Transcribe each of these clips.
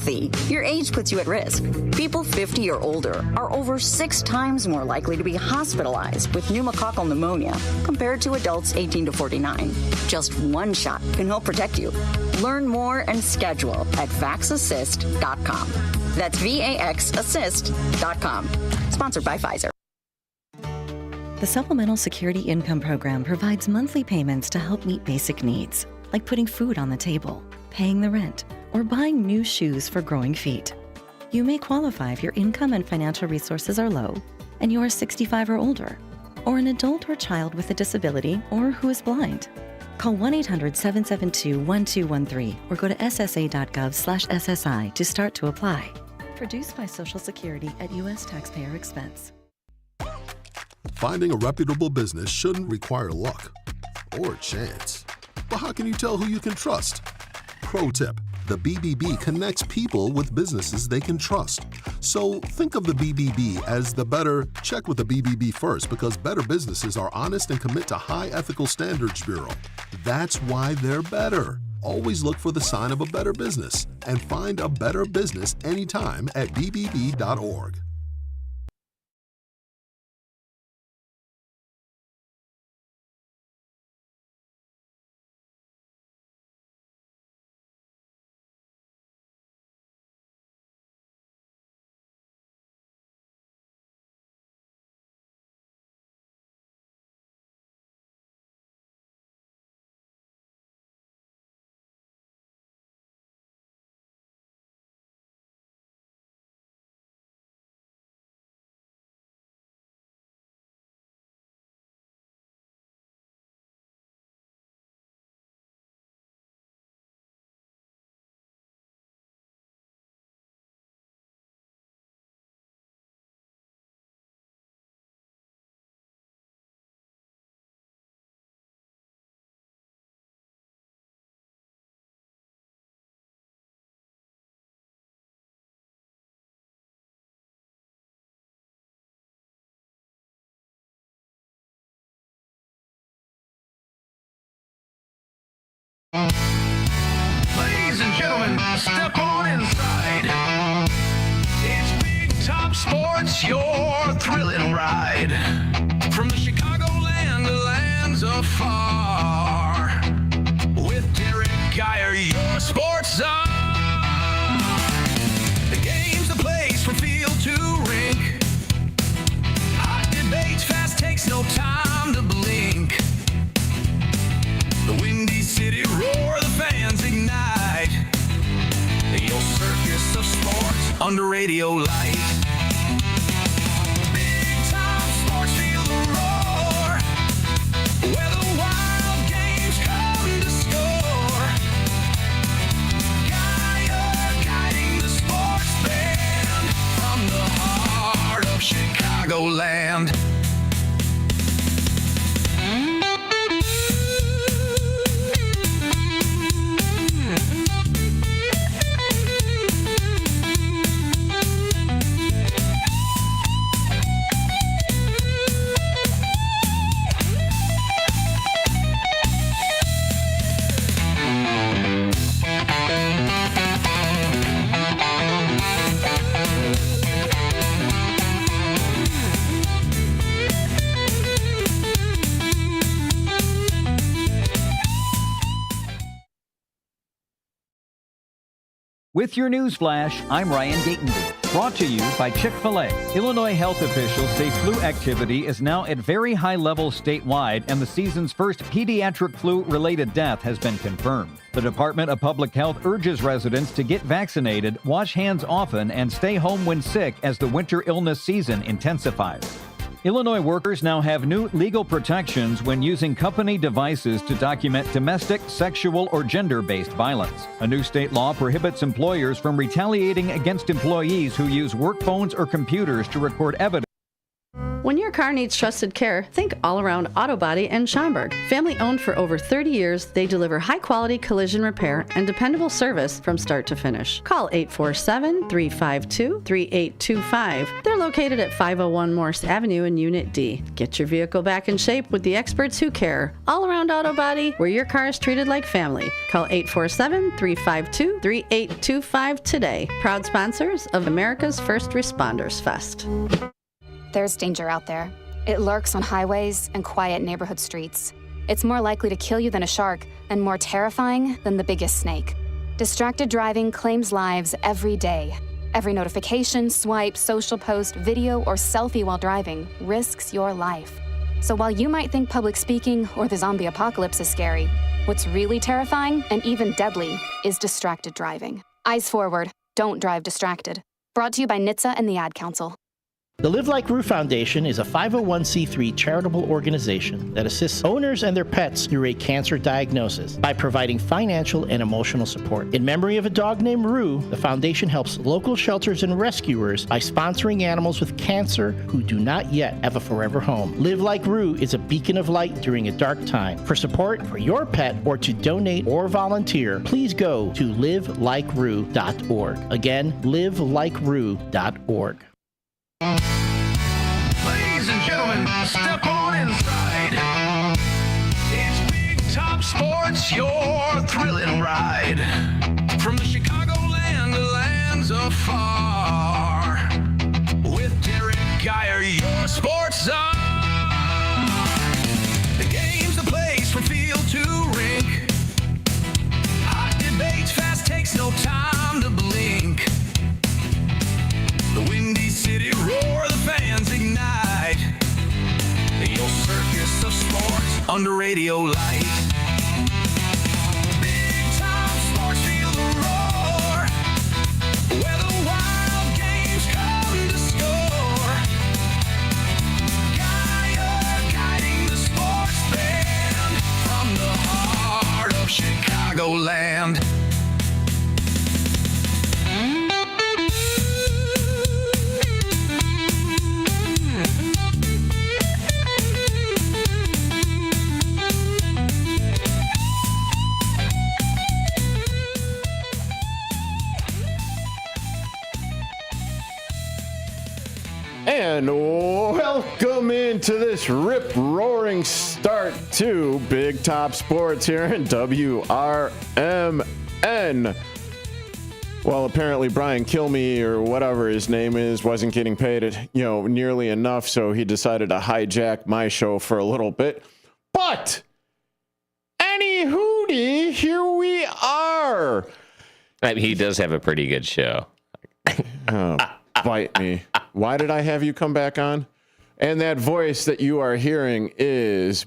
healthy. Your age puts you at risk. People 50 or older are over 6 times more likely to be hospitalized with pneumococcal pneumonia compared to adults 18 to 49. Just one shot can help protect you. Learn more and schedule at vaxassist.com. That's VAXassist.com. Sponsored by Pfizer. The Supplemental Security Income Program provides monthly payments to help meet basic needs, like putting food on the table, paying the rent, or buying new shoes for growing feet. You may qualify if your income and financial resources are low, and you are 65 or older, or an adult or child with a disability, or who is blind. Call 1-800-772-1213 or go to ssa.gov/SSI to start to apply. Produced by Social Security at U.S. taxpayer expense. Finding a reputable business shouldn't require luck or chance. But how can you tell who you can trust? Pro tip: the BBB connects people with businesses they can trust. So think of the BBB as the better, check with the BBB first, because better businesses are honest and commit to high ethical standards bureau. That's why they're better. Always look for the sign of a better business and find a better business anytime at bbb.org. Ladies and gentlemen, step on inside. It's Big Top Sports, your thrilling ride. From the Chicagoland to lands afar. With Derrick Geyer, your sports czar. The game's the place from field to rink. Hot debates, fast takes, no time to blink. The Windy City roar, the fans ignite. Your circus of sports under radio light. Big Time Sports, feel the roar. Where the wild games come to score. Geyer guiding the sports fan from the heart of Chicagoland. With your news flash, I'm Ryan Gatenby. Brought to you by Chick-fil-A. Illinois health officials say flu activity is now at very high levels statewide, and the season's first pediatric flu-related death has been confirmed. The Department of Public Health urges residents to get vaccinated, wash hands often, and stay home when sick as the winter illness season intensifies. Illinois workers now have new legal protections when using company devices to document domestic, sexual, or gender-based violence. A new state law prohibits employers from retaliating against employees who use work phones or computers to record evidence. When your car needs trusted care, think All Around Auto Body in Schaumburg. Family owned for over 30 years, they deliver high-quality collision repair and dependable service from start to finish. Call 847-352-3825. They're located at 501 Morse Avenue in Unit D. Get your vehicle back in shape with the experts who care. All Around Auto Body, where your car is treated like family. Call 847-352-3825 today. Proud sponsors of America's First Responders Fest. There's danger out there. It lurks on highways and quiet neighborhood streets. It's more likely to kill you than a shark and more terrifying than the biggest snake. Distracted driving claims lives every day. Every notification, swipe, social post, video, or selfie while driving risks your life. So while you might think public speaking or the zombie apocalypse is scary, what's really terrifying and even deadly is distracted driving. Eyes forward. Don't drive distracted. Brought to you by NHTSA and the Ad Council. The Live Like Roo Foundation is a 501c3 charitable organization that assists owners and their pets through a cancer diagnosis by providing financial and emotional support. In memory of a dog named Roo, the foundation helps local shelters and rescuers by sponsoring animals with cancer who do not yet have a forever home. Live Like Roo is a beacon of light during a dark time. For support for your pet or to donate or volunteer, please go to livelikeRoo.org. Again, livelikeRoo.org. Ladies and gentlemen, step on inside. It's Big Top Sports, your thrilling ride. From the Chicagoland to lands afar. With Derrick Geyer, your sports czar. The game's the place from field to rink. Hot debates, fast takes, no time to blink. The Windy City roar, the fans ignite. Your circus of sports under radio light. Big Time Sports, feel the roar. Where the wild games come to score. Geyer guiding the sports band from the heart of Chicagoland. And welcome into this rip-roaring start to Big Top Sports here in WRMN. Well, apparently Brian Kilme, or whatever his name is, wasn't getting paid, nearly enough, so he decided to hijack my show for a little bit. But, any hootie, here we are. He does have a pretty good show. Bite me. Why did I have you come back on? And that voice that you are hearing is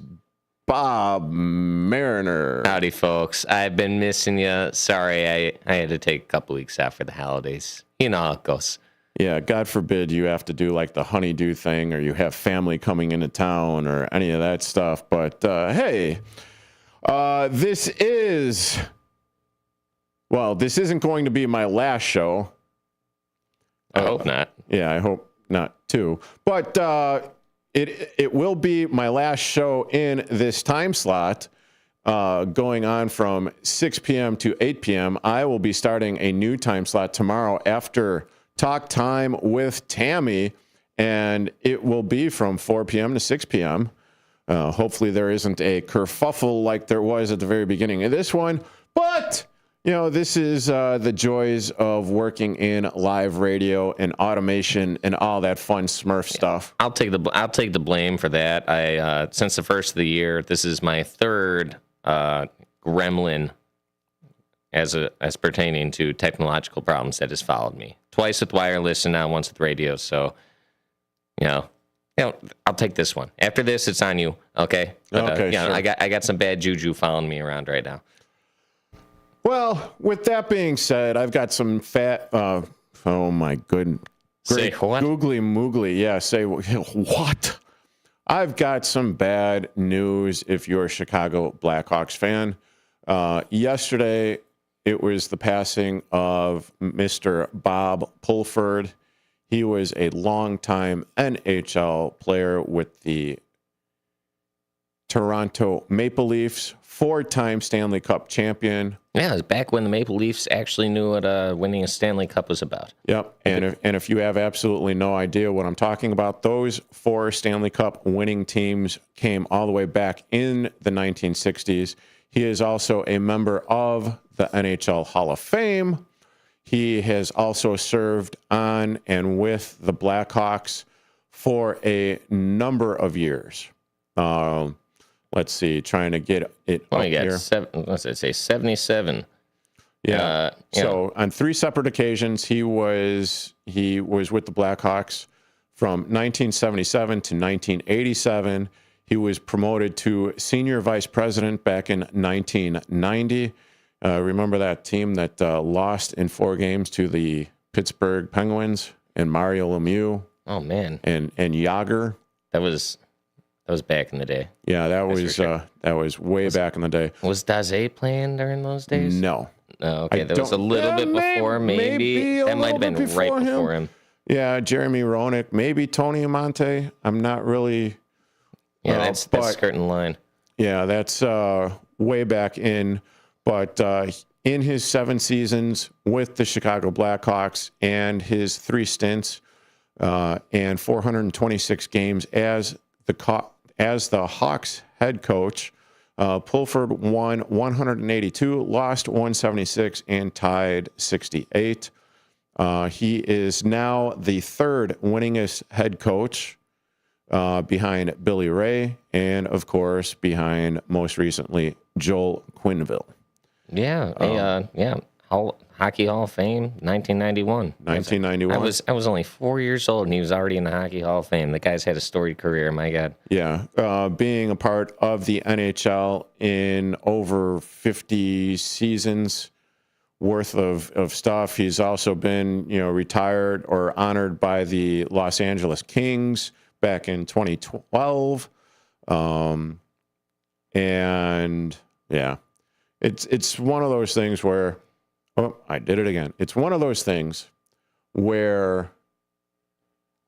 Bob Mariner. Howdy, folks. I've been missing you. Sorry, I had to take a couple weeks after the holidays. You know how it goes. Yeah, God forbid you have to do like the honeydew thing, or you have family coming into town, or any of that stuff. But hey, this isn't going to be my last show. I hope not. Yeah, I hope not too. But it will be my last show in this time slot, going on from 6 p.m. to 8 p.m. I will be starting a new time slot tomorrow after Talk Time with Tammy, and it will be from 4 p.m. to 6 p.m. Hopefully there isn't a kerfuffle like there was at the very beginning of this one, but this is the joys of working in live radio and automation and all that fun Smurf stuff. I'll take the blame for that. I since the first of the year, this is my third gremlin as pertaining to technological problems that has followed me. Twice with wireless and now once with radio. So, I'll take this one. After this, it's on you. Okay. But, okay. Sure. I got some bad juju following me around right now. Well, with that being said, I've got some fat. Oh my goodness! Say what? Googly moogly. Yeah. Say what? I've got some bad news. If you're a Chicago Blackhawks fan, yesterday it was the passing of Mr. Bob Pulford. He was a longtime NHL player with the Toronto Maple Leafs, 4-time Stanley Cup champion. Yeah, it was back when the Maple Leafs actually knew what winning a Stanley Cup was about. Yep, and if you have absolutely no idea what I'm talking about, those 4 Stanley Cup winning teams came all the way back in the 1960s. He is also a member of the NHL Hall of Fame. He has also served on and with the Blackhawks for a number of years. Let's see, trying to get it up here. Let's say 77. Yeah. So on 3 separate occasions, he was with the Blackhawks from 1977 to 1987. He was promoted to senior vice president back in 1990. Remember that team that lost in 4 games to the Pittsburgh Penguins and Mario Lemieux? Oh man. And Yager. That was back in the day. Yeah, that was way back in the day. Was Daze playing during those days? No. Oh, okay, that was a little bit before, maybe. That might have been right before him. Yeah, Jeremy Roenick, maybe Tony Amante. I'm not really. Yeah, that's skirting the line. Yeah, that's way back in. But in his 7 seasons with the Chicago Blackhawks and his 3 stints and 426 games as the Hawks head coach, Pulford won 182, lost 176, and tied 68. He is now the 3rd winningest head coach behind Billy Ray and, of course, behind most recently Joel Quenneville. Yeah, Hockey Hall of Fame, 1991. 1991. I was only 4 years old, and he was already in the Hockey Hall of Fame. The guy's had a storied career, my God. Yeah, being a part of the NHL in over 50 seasons worth of stuff. He's also been, retired or honored by the Los Angeles Kings back in 2012. And yeah, it's one of those things where, oh, I did it again. It's one of those things where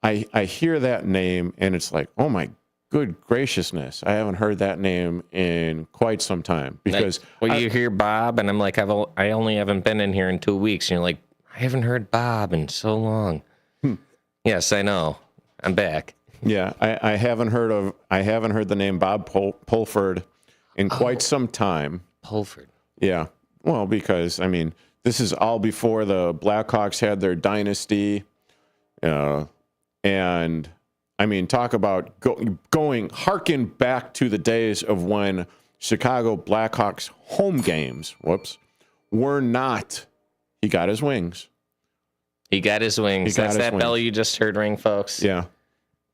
I hear that name and it's like, oh my good graciousness, I haven't heard that name in quite some time. Because you hear Bob, and I'm like, I only haven't been in here in 2 weeks, and you're like, I haven't heard Bob in so long. Yes, I know. I'm back. Yeah, I haven't heard the name Bob Pulford in quite some time. Pulford. Yeah. Well, because this is all before the Blackhawks had their dynasty. And talk about harken back to the days of when Chicago Blackhawks home games, were not, he got his wings. He got his wings. That's that bell you just heard ring, folks. Yeah.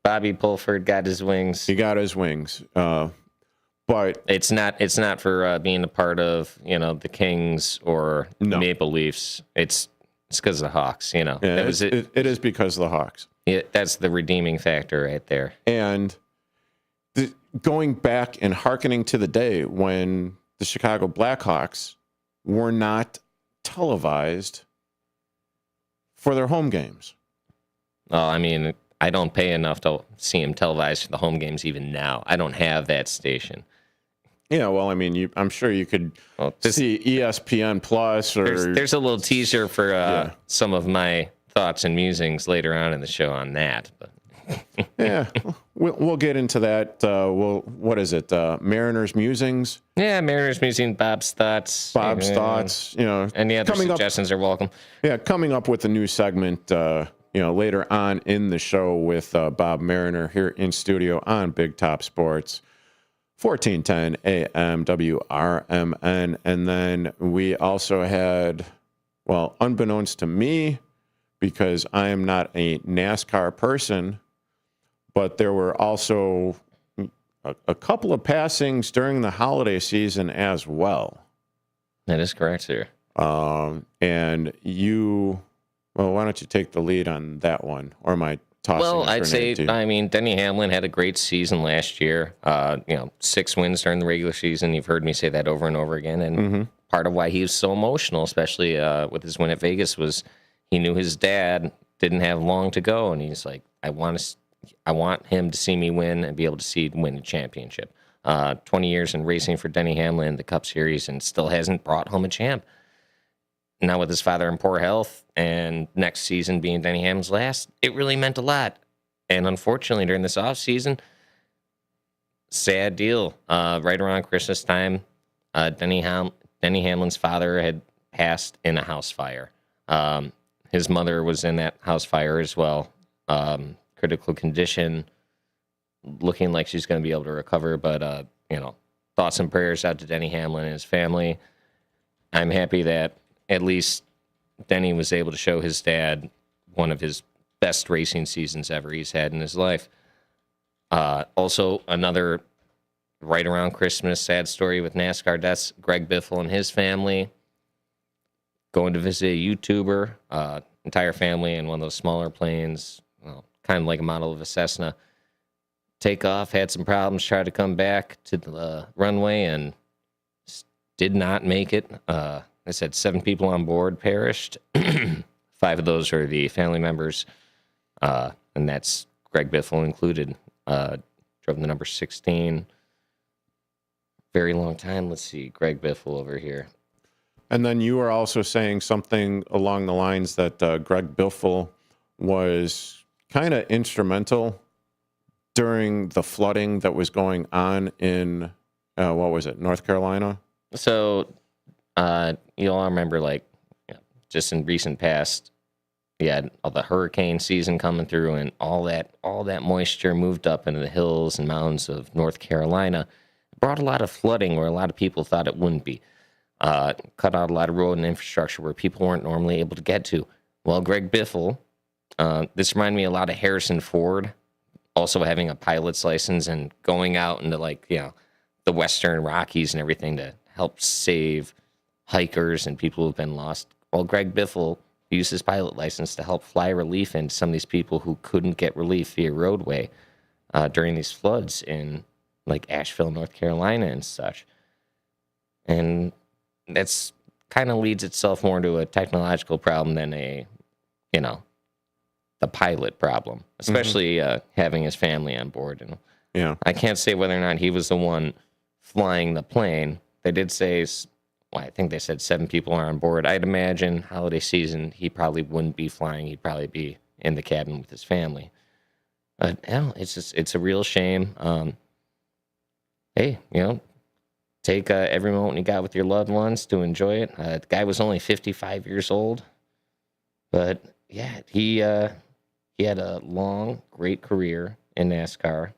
Bobby Pulford got his wings. He got his wings. But it's not for being a part of, the Kings or the Maple Leafs. It's because of the Hawks, Yeah, it is because of the Hawks. That's the redeeming factor right there. And going back and hearkening to the day when the Chicago Blackhawks were not televised for their home games. Oh, I don't pay enough to see him televised for the home games even now. I don't have that station. Yeah, well, I'm sure you could see ESPN Plus or... There's a little teaser for some of my thoughts and musings later on in the show on that. But yeah, we'll get into that. What is it? Mariners Musings? Yeah, Mariners Musings, Bob's Thoughts. Thoughts, Any other suggestions are welcome. Yeah, coming up with a new segment, later on in the show with Bob Mariner here in studio on Big Top Sports. 1410 AM WRMN. And then we also had, unbeknownst to me, because I am not a NASCAR person, but there were also a couple of passings during the holiday season as well. That is correct, sir. And you, why don't you take the lead on that one? Or am I tossing? Well, I'd say, Denny Hamlin had a great season last year. 6 wins during the regular season. You've heard me say that over and over again. And part of why he was so emotional, especially with his win at Vegas, was he knew his dad didn't have long to go, and he's like, I want him to see me win and be able to see win a championship. 20 years in racing for Denny Hamlin, the Cup Series, and still hasn't brought home a champ. Now with his father in poor health and next season being Denny Hamlin's last, it really meant a lot. And unfortunately, during this offseason, sad deal. Right around Christmas time, Denny Hamlin's father had passed in a house fire. His mother was in that house fire as well. Critical condition, looking like she's going to be able to recover. But, thoughts and prayers out to Denny Hamlin and his family. I'm happy that at least Denny was able to show his dad one of his best racing seasons ever he's had in his life. Also, another right around Christmas sad story with NASCAR deaths. Greg Biffle and his family going to visit a YouTuber, entire family in one of those smaller planes, kind of like a model of a Cessna. Take off, had some problems, tried to come back to the runway and did not make it. I said 7 people on board perished. 5 of those are the family members, and that's Greg Biffle included. Drove the number 16. Very long time. Let's see, Greg Biffle over here. And then you were also saying something along the lines that Greg Biffle was kind of instrumental during the flooding that was going on in, North Carolina? So, you all remember, just in recent past, you had all the hurricane season coming through, and all that moisture moved up into the hills and mountains of North Carolina. It brought a lot of flooding where a lot of people thought it wouldn't be. Cut out a lot of road and infrastructure where people weren't normally able to get to. Well, Greg Biffle, this reminded me a lot of Harrison Ford, also having a pilot's license and going out into the Western Rockies and everything to help save hikers and people who've been lost. Well, Greg Biffle used his pilot license to help fly relief into some of these people who couldn't get relief via roadway during these floods in Asheville, North Carolina and such. And that's kind of leads itself more to a technological problem than the pilot problem, especially having his family on board. And yeah, I can't say whether or not he was the one flying the plane. They did say, I think they said 7 people are on board. I'd imagine holiday season, he probably wouldn't be flying. He'd probably be in the cabin with his family. But it's a real shame. Hey, take every moment you got with your loved ones to enjoy it. The guy was only 55 years old, but yeah, he had a long, great career in NASCAR,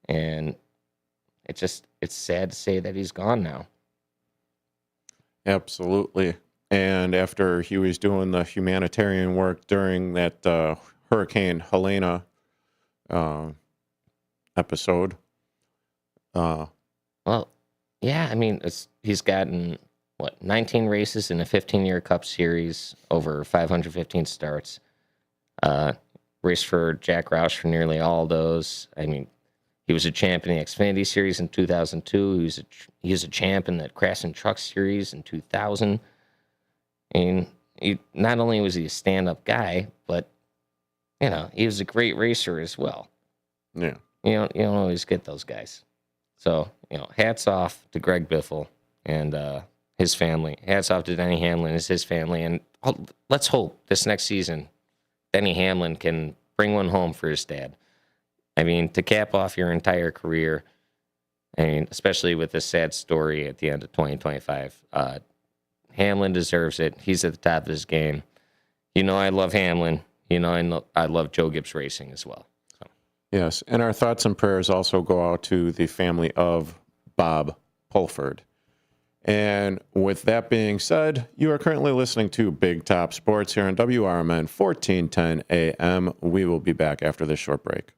and it's sad to say that he's gone now. Absolutely. And after he was doing the humanitarian work during that Hurricane Helena episode. Well, yeah, I mean, he's gotten, 19 races in a 15-year Cup Series, over 515 starts. Raced for Jack Roush for nearly all those. I mean, he was a champ in the Xfinity Series in 2002. He was a champ in the Craftsman Truck Series in 2000. And not only was he a stand-up guy, but, he was a great racer as well. Yeah. You don't always get those guys. So, hats off to Greg Biffle and his family. Hats off to Denny Hamlin and his family. And let's hope this next season Denny Hamlin can bring one home for his dad. I mean, to cap off your entire career, especially with this sad story at the end of 2025, Hamlin deserves it. He's at the top of his game. I love Hamlin. I love Joe Gibbs Racing as well. So. Yes, and our thoughts and prayers also go out to the family of Bob Pulford. And with that being said, you are currently listening to Big Top Sports here on WRMN 1410 AM. We will be back after this short break.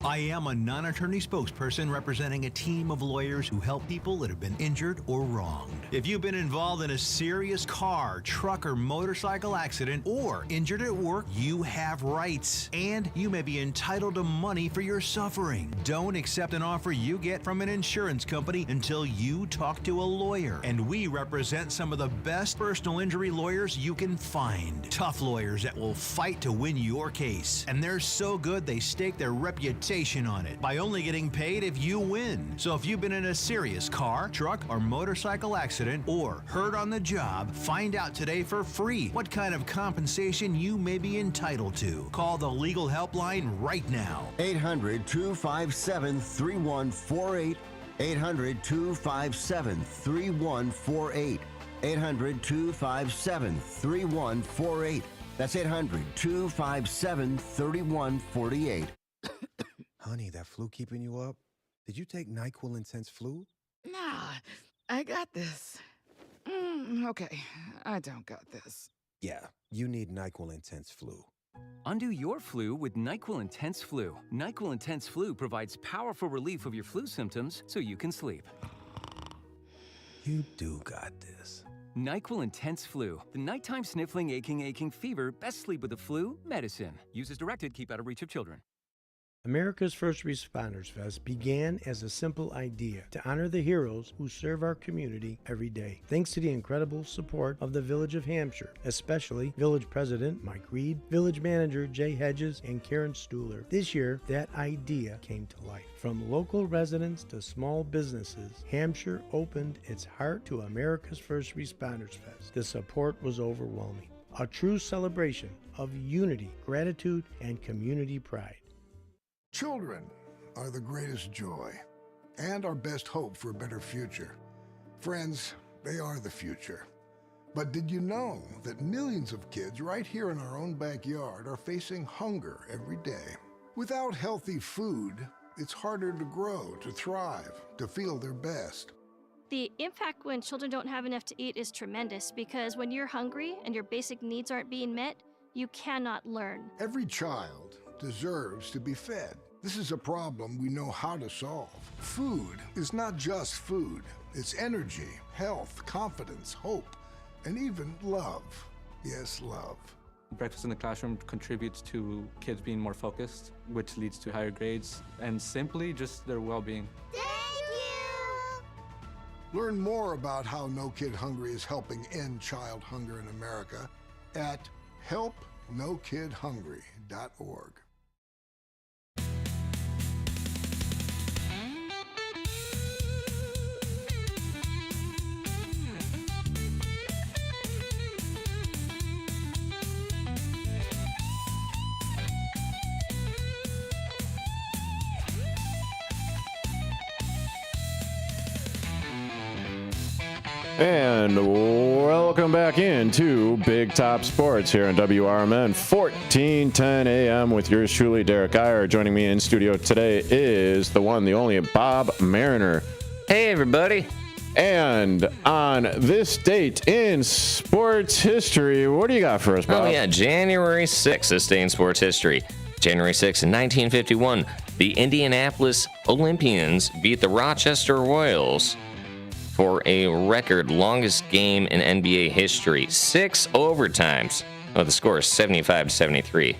I am a non-attorney spokesperson representing a team of lawyers who help people that have been injured or wronged. If you've been involved in a serious car, truck, or motorcycle accident or injured at work, you have rights, and you may be entitled to money for your suffering. Don't accept an offer you get from an insurance company until you talk to a lawyer. And we represent some of the best personal injury lawyers you can find. Tough lawyers that will fight to win your case. And they're so good they stake their reputation on it by only getting paid if you win. So if you've been in a serious car, truck, or motorcycle accident or hurt on the job, find out today for free what kind of compensation you may be entitled to. Call the legal helpline right now. 800-257-3148. 800-257-3148. 800-257-3148. That's 800-257-3148. Honey, that flu keeping you up? Did you take NyQuil Intense Flu? Nah, I got this. Okay, I don't got this. Yeah, you need NyQuil Intense Flu. Undo your flu with NyQuil Intense Flu. NyQuil Intense Flu provides powerful relief of your flu symptoms so you can sleep. You do got this. NyQuil Intense Flu. The nighttime sniffling, aching fever. Best sleep with the flu medicine. Use as directed. Keep out of reach of children. America's First Responders Fest began as a simple idea to honor the heroes who serve our community every day. Thanks to the incredible support of the Village of Hampshire, especially Village President Mike Reed, Village Manager Jay Hedges, and Karen Stuhler. This year, that idea came to life. From local residents to small businesses, Hampshire opened its heart to America's First Responders Fest. The support was overwhelming. A true celebration of unity, gratitude, and community pride. Children are the greatest joy and our best hope for a better future. Friends, they are the future. But did you know that millions of kids right here in our own backyard are facing hunger every day? Without healthy food, it's harder to grow, to thrive, to feel their best. The impact when children don't have enough to eat is tremendous because when you're hungry and your basic needs aren't being met, you cannot learn. Every child deserves to be fed. This is a problem we know how to solve. Food is not just food. It's energy, health, confidence, hope, and even love. Yes, love. Breakfast in the classroom contributes to kids being more focused, which leads to higher grades, and simply just their well-being. Thank you! Learn more about how No Kid Hungry is helping end child hunger in America at helpnokidhungry.org. And welcome back into Big Top Sports here on WRMN 1410 AM with yours truly, Derrick Geyer. Joining me in studio today is the one, the only Bob Mariner. Hey, everybody. And on this date in sports history, what do you got for us, Bob? Oh, yeah, January 6th, this day in sports history. January 6th, in 1951, the Indianapolis Olympians beat the Rochester Royals for a record longest game in NBA history. 6 overtimes. Oh, the score is 75-73.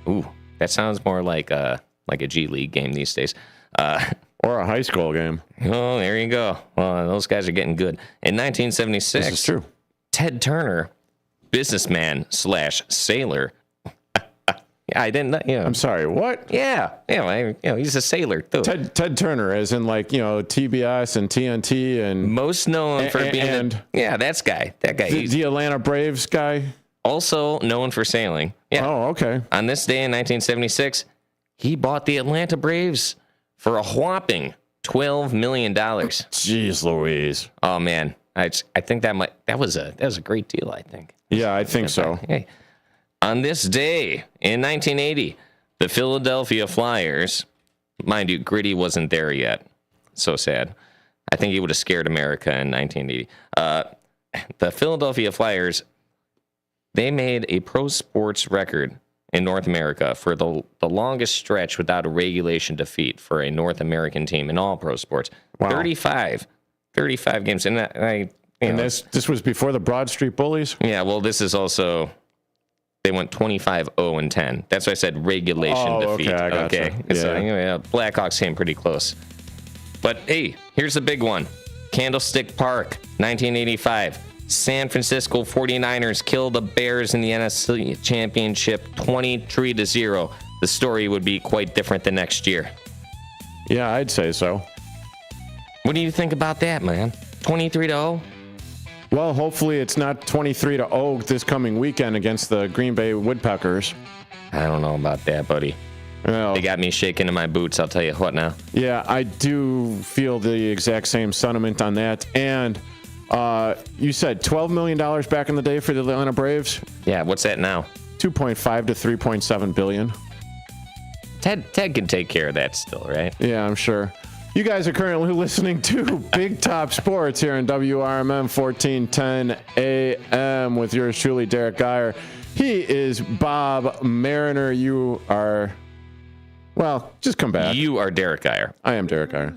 Ooh, that sounds more like a G League game these days. Or a high school game. Oh, there you go. Well, those guys are getting good. In 1976, this is true. Ted Turner, businessman/sailor. I didn't know. I'm sorry, what? Yeah, he's a sailor too. Ted Turner, as in TBS and TNT and most known for being that guy. The Atlanta Braves guy. Also known for sailing. Yeah. Oh, okay. On this day in 1976, he bought the Atlanta Braves for a whopping $12 million. Jeez Louise. Oh man, I think that was a great deal. I think. Yeah, I think so. Hey. On this day in 1980, the Philadelphia Flyers, mind you, Gritty wasn't there yet. So sad. I think he would have scared America in 1980. The Philadelphia Flyers, they made a pro sports record in North America for the longest stretch without a regulation defeat for a North American team in all pro sports. Wow. 35 games. And this was before the Broad Street Bullies? Yeah, well, this is also, they went 25-0-10. That's why I said regulation defeat. Okay, I gotcha. Okay. Yeah. So, Blackhawks came pretty close. But, hey, here's the big one. Candlestick Park, 1985. San Francisco 49ers kill the Bears in the NFC Championship 23-0. The story would be quite different the next year. Yeah, I'd say so. What do you think about that, man? 23-0? Well, hopefully it's not 23-0 this coming weekend against the Green Bay Woodpeckers. I don't know about that, buddy. Well, they got me shaking in my boots, I'll tell you what now. Yeah, I do feel the exact same sentiment on that. And you said $12 million back in the day for the Atlanta Braves? Yeah, what's that now? $2.5 to $3.7 billion. Ted can take care of that still, right? Yeah, I'm sure. You guys are currently listening to Big Top Sports here on WRMN 1410 AM with yours truly, Derrick Geyer. He is Bob Mariner. You are, well, just come back. You are Derrick Geyer. I am Derrick Geyer.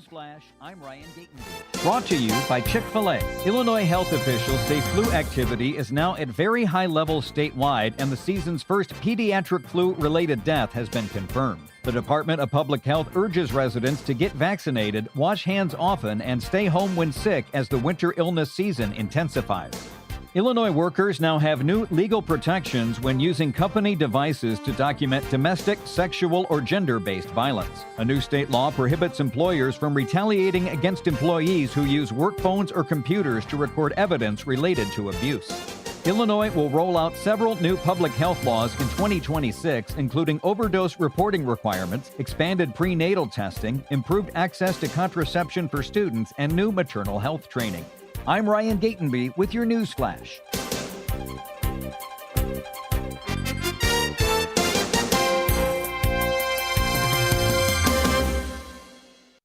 I'm Ryan Gatenby. Brought to you by Chick-fil-A. Illinois health officials say flu activity is now at very high levels statewide, and the season's first pediatric flu-related death has been confirmed. The Department of Public Health urges residents to get vaccinated, wash hands often, and stay home when sick as the winter illness season intensifies. Illinois workers now have new legal protections when using company devices to document domestic, sexual, or gender-based violence. A new state law prohibits employers from retaliating against employees who use work phones or computers to record evidence related to abuse. Illinois will roll out several new public health laws in 2026, including overdose reporting requirements, expanded prenatal testing, improved access to contraception for students, and new maternal health training. I'm Ryan Gatenby with your news flash.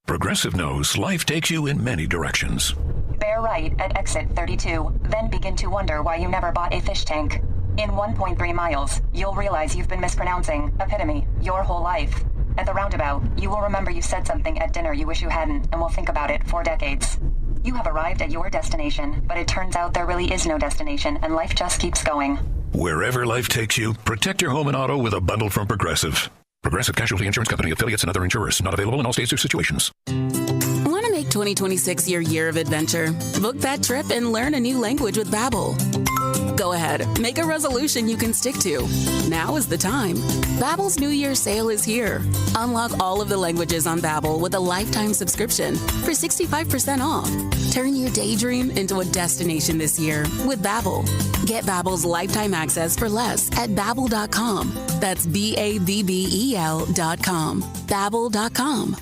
Progressive knows life takes you in many directions. Bear right at exit 32, then begin to wonder why you never bought a fish tank. In 1.3 miles, you'll realize you've been mispronouncing epitome your whole life. At the roundabout, you will remember you said something at dinner you wish you hadn't and will think about it for decades. You have arrived at your destination, but it turns out there really is no destination and life just keeps going. Wherever life takes you, protect your home and auto with a bundle from Progressive. Progressive Casualty Insurance Company, affiliates, and other insurers. Not available in all states or situations. Want to make 2026 your year of adventure? Book that trip and learn a new language with Babbel. Go ahead, make a resolution you can stick to. Now is the time. Babbel's New Year sale is here. Unlock all of the languages on Babbel with a lifetime subscription for 65% off. Turn your daydream into a destination this year with Babbel. Get Babbel's lifetime access for less at Babbel.com. That's Babbel.com. Babbel.com.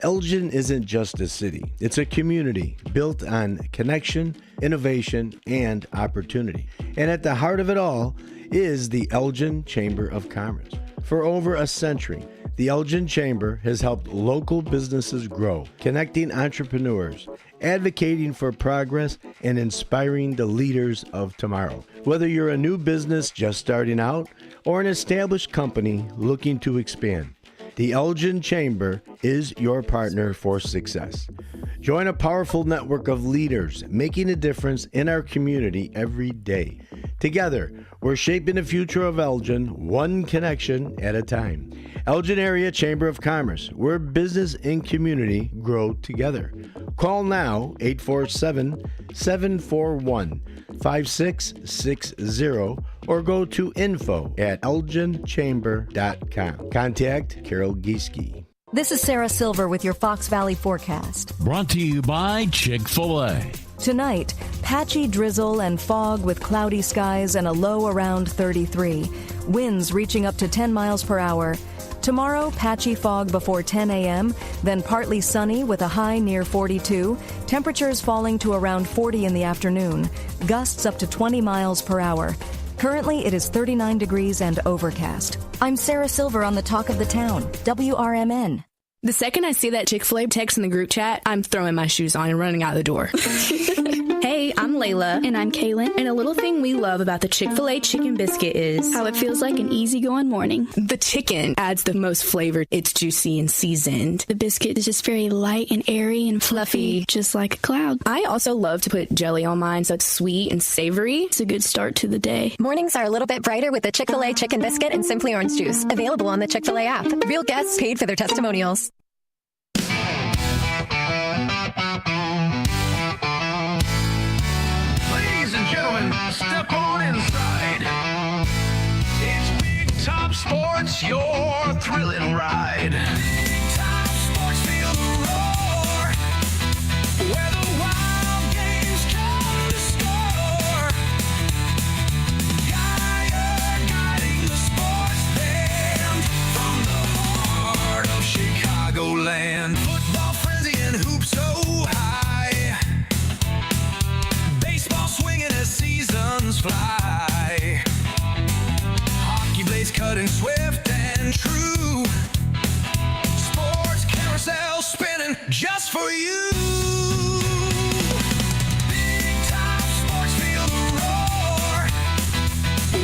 Elgin isn't just a city. It's a community built on connection, innovation, and opportunity. And at the heart of it all is the Elgin Chamber of Commerce. For over a century, the Elgin Chamber has helped local businesses grow, connecting entrepreneurs, advocating for progress, and inspiring the leaders of tomorrow. Whether you're a new business just starting out or an established company looking to expand, the Elgin Chamber is your partner for success. Join a powerful network of leaders making a difference in our community every day. Together, we're shaping the future of Elgin one connection at a time. Elgin Area Chamber of Commerce, where business and community grow together. Call now 847-741-5660 or go to info@elginchamber.com. Contact Carol Gieske. This is Sarah Silver with your Fox Valley forecast. Brought to you by Chick-fil-A. Tonight, patchy drizzle and fog with cloudy skies and a low around 33. Winds reaching up to 10 miles per hour. Tomorrow, patchy fog before 10 a.m., then partly sunny with a high near 42. Temperatures falling to around 40 in the afternoon. Gusts up to 20 miles per hour. Currently, it is 39 degrees and overcast. I'm Sarah Silver on the Talk of the Town, WRMN. The second I see that Chick-fil-A text in the group chat, I'm throwing my shoes on and running out the door. Hey, I'm Layla. And I'm Kaylin. And a little thing we love about the Chick-fil-A chicken biscuit is how it feels like an easygoing morning. The chicken adds the most flavor. It's juicy and seasoned. The biscuit is just very light and airy and fluffy, just like a cloud. I also love to put jelly on mine so it's sweet and savory. It's a good start to the day. Mornings are a little bit brighter with the Chick-fil-A chicken biscuit and Simply Orange Juice. Available on the Chick-fil-A app. Real guests paid for their testimonials. Ladies and gentlemen, step on inside. It's Big Top Sports, your thrilling ride. Big Top Sports, feel the roar. Where the wild games come to score. Geyer guiding the sports band from the heart of Chicagoland. Football frenzy and hoops so high. Baseball swinging as seasons fly. Hockey blades cutting swift and true. Sports carousel spinning just for you. Big Top Sports, feel the roar.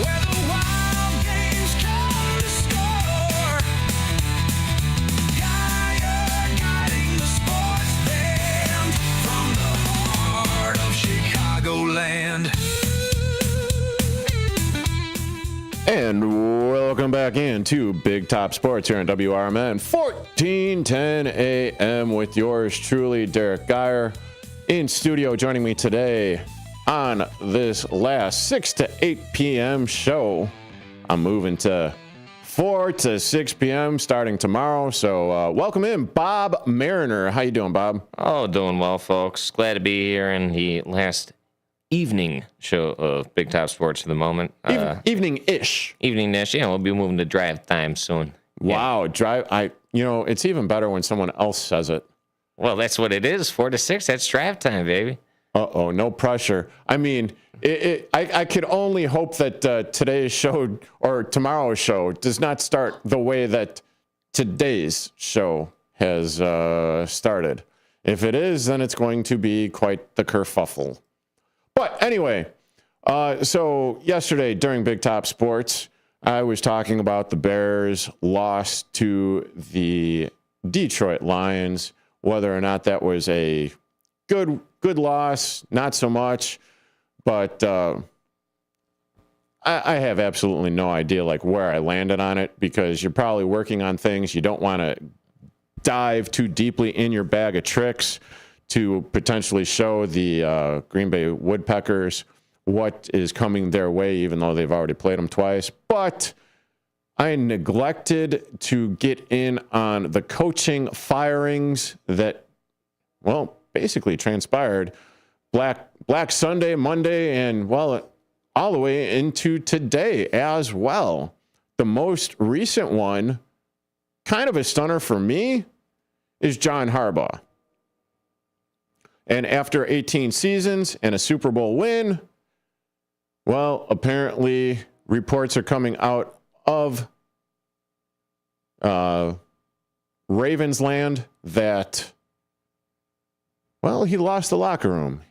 Where the wild games come to score. Geyer guiding the sports band from the heart of Chicagoland. And welcome back into Big Top Sports here on WRMN 1410 AM with yours truly, Derrick Geyer, in studio. Joining me today on this last 6 to 8 p.m. show. I'm moving to 4 to 6 p.m. starting tomorrow. So welcome in, Bob Mariner. How you doing, Bob? Oh, doing well, folks. Glad to be here in the last evening show of Big Top Sports for the moment. Evening-ish. Evening-ish. Yeah, we'll be moving to drive time soon. Wow, it's even better when someone else says it. Well, that's what it is. 4 to 6. That's drive time, baby. Uh-oh, no pressure. I mean, I could only hope that today's show or tomorrow's show does not start the way that today's show has started. If it is, then it's going to be quite the kerfuffle. But anyway, so yesterday during Big Top Sports, I was talking about the Bears' loss to the Detroit Lions, whether or not that was a good loss, not so much. But I have absolutely no idea where I landed on it, because you're probably working on things. You don't want to dive too deeply in your bag of tricks to potentially show the Green Bay Woodpeckers what is coming their way, even though they've already played them twice. But I neglected to get in on the coaching firings that, well, basically transpired Black Sunday, Monday, and, well, all the way into today as well. The most recent one, kind of a stunner for me, is John Harbaugh. And after 18 seasons and a Super Bowl win, well, apparently reports are coming out of Ravens land that, well, he lost the locker room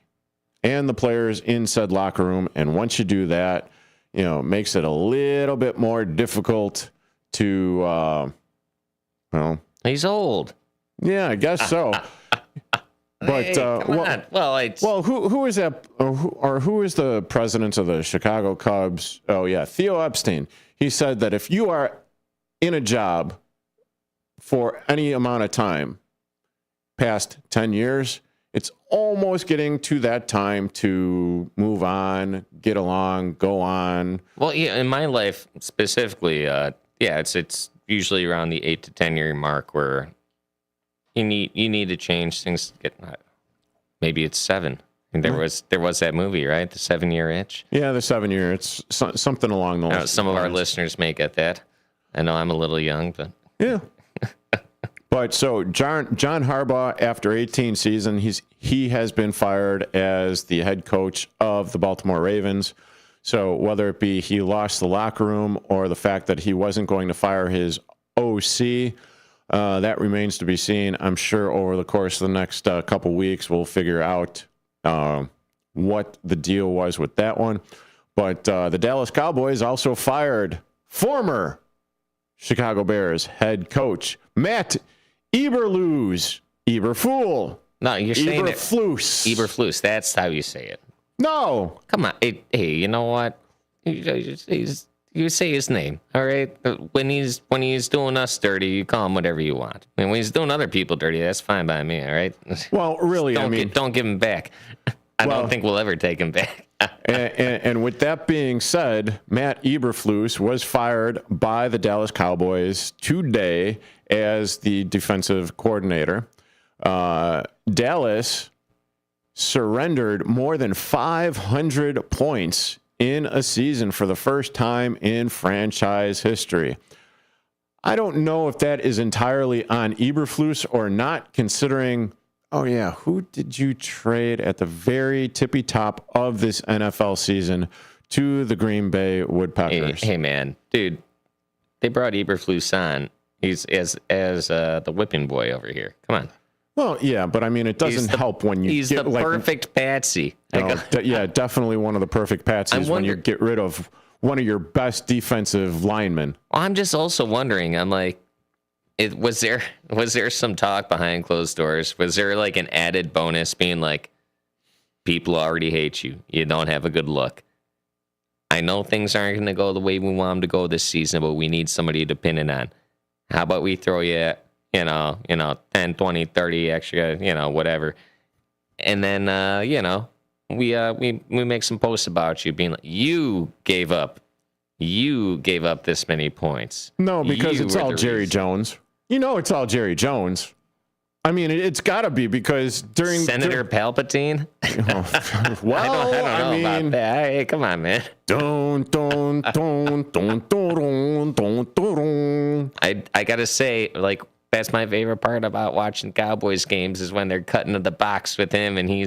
and the players in said locker room. And once you do that, it makes it a little bit more difficult to, he's old. Yeah, I guess so. But hey, come on. Well, who is that? Who is the president of the Chicago Cubs? Oh yeah, Theo Epstein. He said that if you are in a job for any amount of time, past 10 years, it's almost getting to that time to move on, get along, go on. Well, yeah, in my life specifically, it's usually around the 8 to 10 year mark where you need to change things. Maybe it's 7. And there was that movie, right? The 7-year itch. Yeah, the 7 year. It's something along those lines. Some of our listeners may get that. I know I'm a little young, but yeah. But so John Harbaugh, after 18 seasons, he has been fired as the head coach of the Baltimore Ravens. So whether it be he lost the locker room or the fact that he wasn't going to fire his OC, that remains to be seen. I'm sure over the course of the next couple weeks, we'll figure out what the deal was with that one. But the Dallas Cowboys also fired former Chicago Bears head coach Matt Eberflus. No, you're saying it. Eberflus. Eberflus. That's how you say it. No. Come on. Hey, you know what? You say his name, all right? When he's doing us dirty, you call him whatever you want. And when he's doing other people dirty, that's fine by me, all right? Well, really, don't give him back. I don't think we'll ever take him back. and with that being said, Matt Eberflus was fired by the Dallas Cowboys today as the defensive coordinator. Dallas surrendered more than 500 points in a season for the first time in franchise history. I don't know if that is entirely on Eberflus or not, considering, oh yeah, who did you trade at the very tippy top of this NFL season to the Green Bay Woodpeckers? Hey man, dude, they brought Eberflus on. He's as the whipping boy over here. Come on. Well, yeah, but I mean, it doesn't help when you he's get the perfect patsy. Yeah, definitely one of the perfect patsies when you get rid of one of your best defensive linemen. Well, I'm just also wondering, I'm like, was there some talk behind closed doors? Was there like an added bonus being like, people already hate you. You don't have a good look. I know things aren't going to go the way we want them to go this season, but we need somebody to pin it on. How about we throw you, 10, 20, 30 extra, whatever. And then, we make some posts about you being like, you gave up this many points. No, because it's all Jerry Jones. It's all Jerry Jones. I mean, it's got to be because during Senator Palpatine. Well, I don't know about that. Hey, come on, man. I gotta say, like, that's my favorite part about watching Cowboys games is when they're cutting to the box with him and you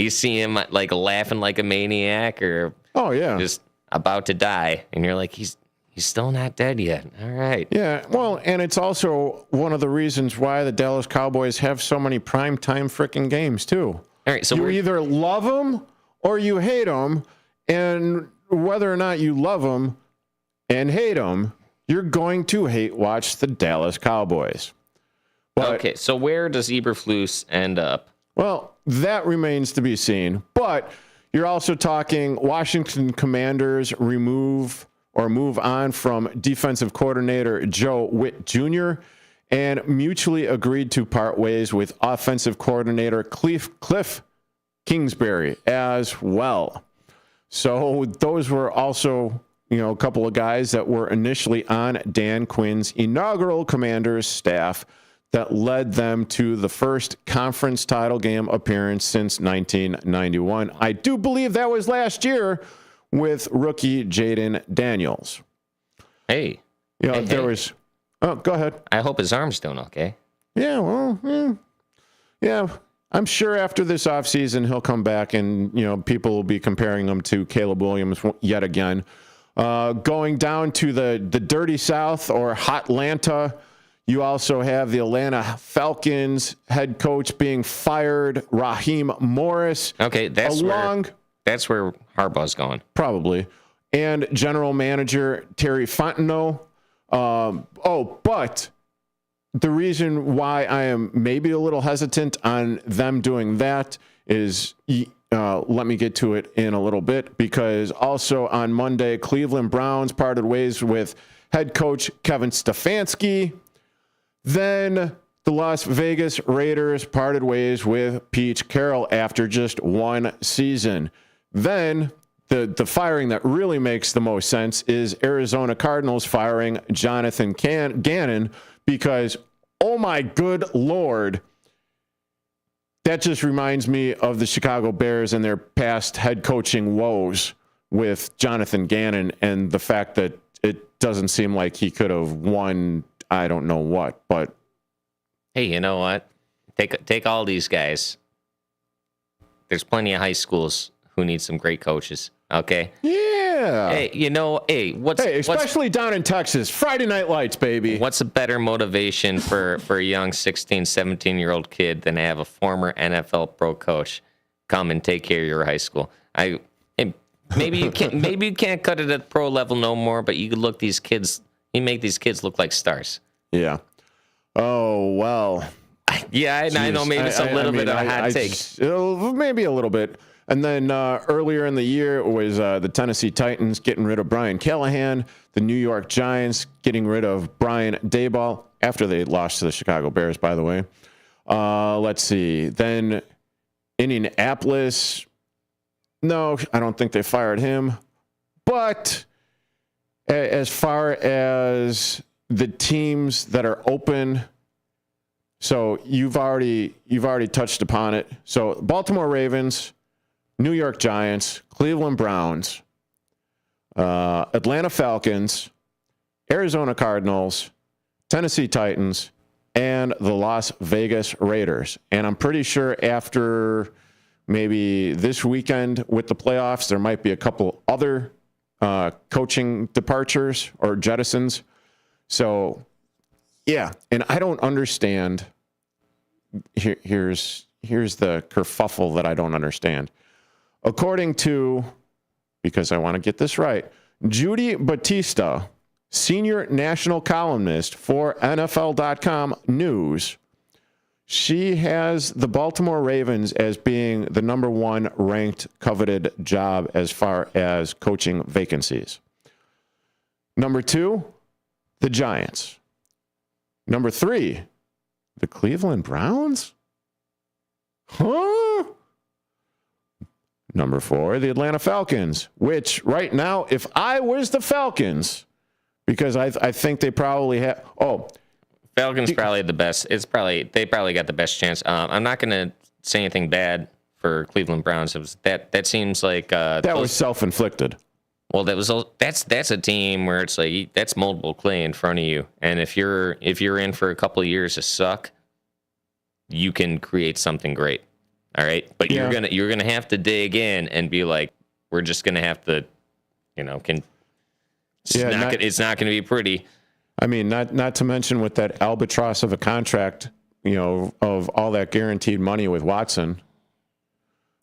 see him like laughing like a maniac or just about to die, and you're like, he's still not dead yet. All right. Yeah, well, and it's also one of the reasons why the Dallas Cowboys have so many primetime freaking games, too. All right, so you either love them or you hate them, and whether or not you love them and hate them, you're going to watch the Dallas Cowboys. But, okay, so where does Eberflus end up? Well, that remains to be seen, but you're also talking Washington Commanders move on from defensive coordinator Joe Witt Jr. and mutually agreed to part ways with offensive coordinator Cliff Kingsbury as well. So those were also, a couple of guys that were initially on Dan Quinn's inaugural Commanders staff that led them to the first conference title game appearance since 1991. I do believe that was last year with rookie Jaden Daniels. Hey. There was... Oh, go ahead. I hope his arm's doing okay. Yeah, well, yeah. I'm sure after this offseason, he'll come back and, people will be comparing him to Caleb Williams yet again. Going down to the dirty South or Hotlanta, you also have the Atlanta Falcons head coach being fired, Raheem Morris. Okay, that's where Harbaugh's going. Probably. And general manager Terry Fontenot. But the reason why I am maybe a little hesitant on them doing that is, let me get to it in a little bit, because also on Monday, Cleveland Browns parted ways with head coach Kevin Stefanski. Then the Las Vegas Raiders parted ways with Pete Carroll after just one season. Then the firing that really makes the most sense is Arizona Cardinals firing Jonathan Gannon, because, oh my good Lord, that just reminds me of the Chicago Bears and their past head coaching woes with Jonathan Gannon and the fact that it doesn't seem like he could have won I don't know what. But hey, you know what? Take all these guys. There's plenty of high schools who need some great coaches. Okay. Yeah. Hey, especially down in Texas, Friday Night Lights, baby. What's a better motivation for a young 16, 17-year-old kid than to have a former NFL pro coach come and take care of your high school. Maybe you can't cut it at pro level no more, but you could make these kids look like stars. Yeah. Oh, well. Yeah, I know maybe it's a little bit of a hot take. Maybe a little bit. And then earlier in the year, it was the Tennessee Titans getting rid of Brian Callahan, the New York Giants getting rid of Brian Daboll after they lost to the Chicago Bears, by the way. Let's see. Then Indianapolis, no, I don't think they fired him. But as far as the teams that are open, so you've already touched upon it. So Baltimore Ravens, New York Giants, Cleveland Browns, Atlanta Falcons, Arizona Cardinals, Tennessee Titans, and the Las Vegas Raiders. And I'm pretty sure after maybe this weekend with the playoffs, there might be a couple other coaching departures or jettisons. So, yeah, and I don't understand. Here's the kerfuffle that I don't understand. According to, because I want to get this right, Judy Batista, senior national columnist for NFL.com News, she has the Baltimore Ravens as being the number one ranked coveted job as far as coaching vacancies. Number 2, the Giants. Number 3, the Cleveland Browns? Huh? Number 4, the Atlanta Falcons, which right now, if I was the Falcons, because I think they probably have. Falcons probably the best. They probably got the best chance. I'm not going to say anything bad for Cleveland Browns. That seems like that was self-inflicted. Well, that's a team where it's like that's multiple clay in front of you, and if you're in for a couple of years to suck, you can create something great. All right, but you're gonna have to dig in and be like, we're just gonna have to, it's not gonna be pretty. I mean, not to mention with that albatross of a contract, of all that guaranteed money with Watson.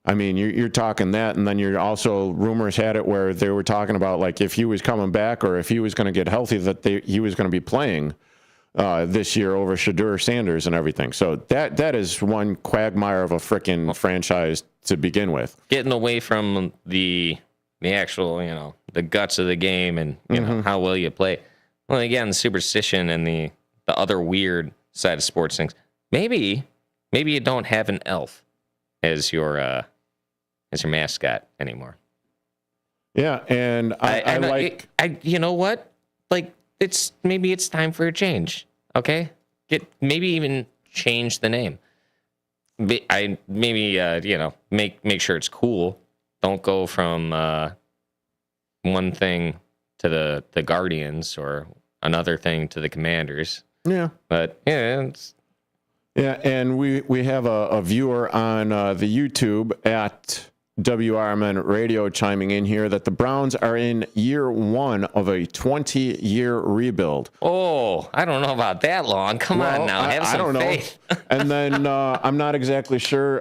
I mean, you're talking that, and then you're also, rumors had it where they were talking about like if he was coming back or if he was going to get healthy, that he was going to be playing this year over Shadur Sanders and everything. So that is one quagmire of a frickin' franchise to begin with. Getting away from the actual, the guts of the game and how well you play. Well, again, the superstition and the other weird side of sports things. Maybe you don't have an elf as your mascot anymore. Yeah, and I like. You know what? Like maybe it's time for a change. Okay, maybe even change the name. Make sure it's cool. Don't go from one thing to the Guardians or another thing to the Commanders. Yeah, but yeah. And we have a viewer on the YouTube at WRMN Radio chiming in here that the Browns are in year 1 of a 20-year rebuild. Oh, I don't know about that long. Come on now, have some faith. And then I'm not exactly sure.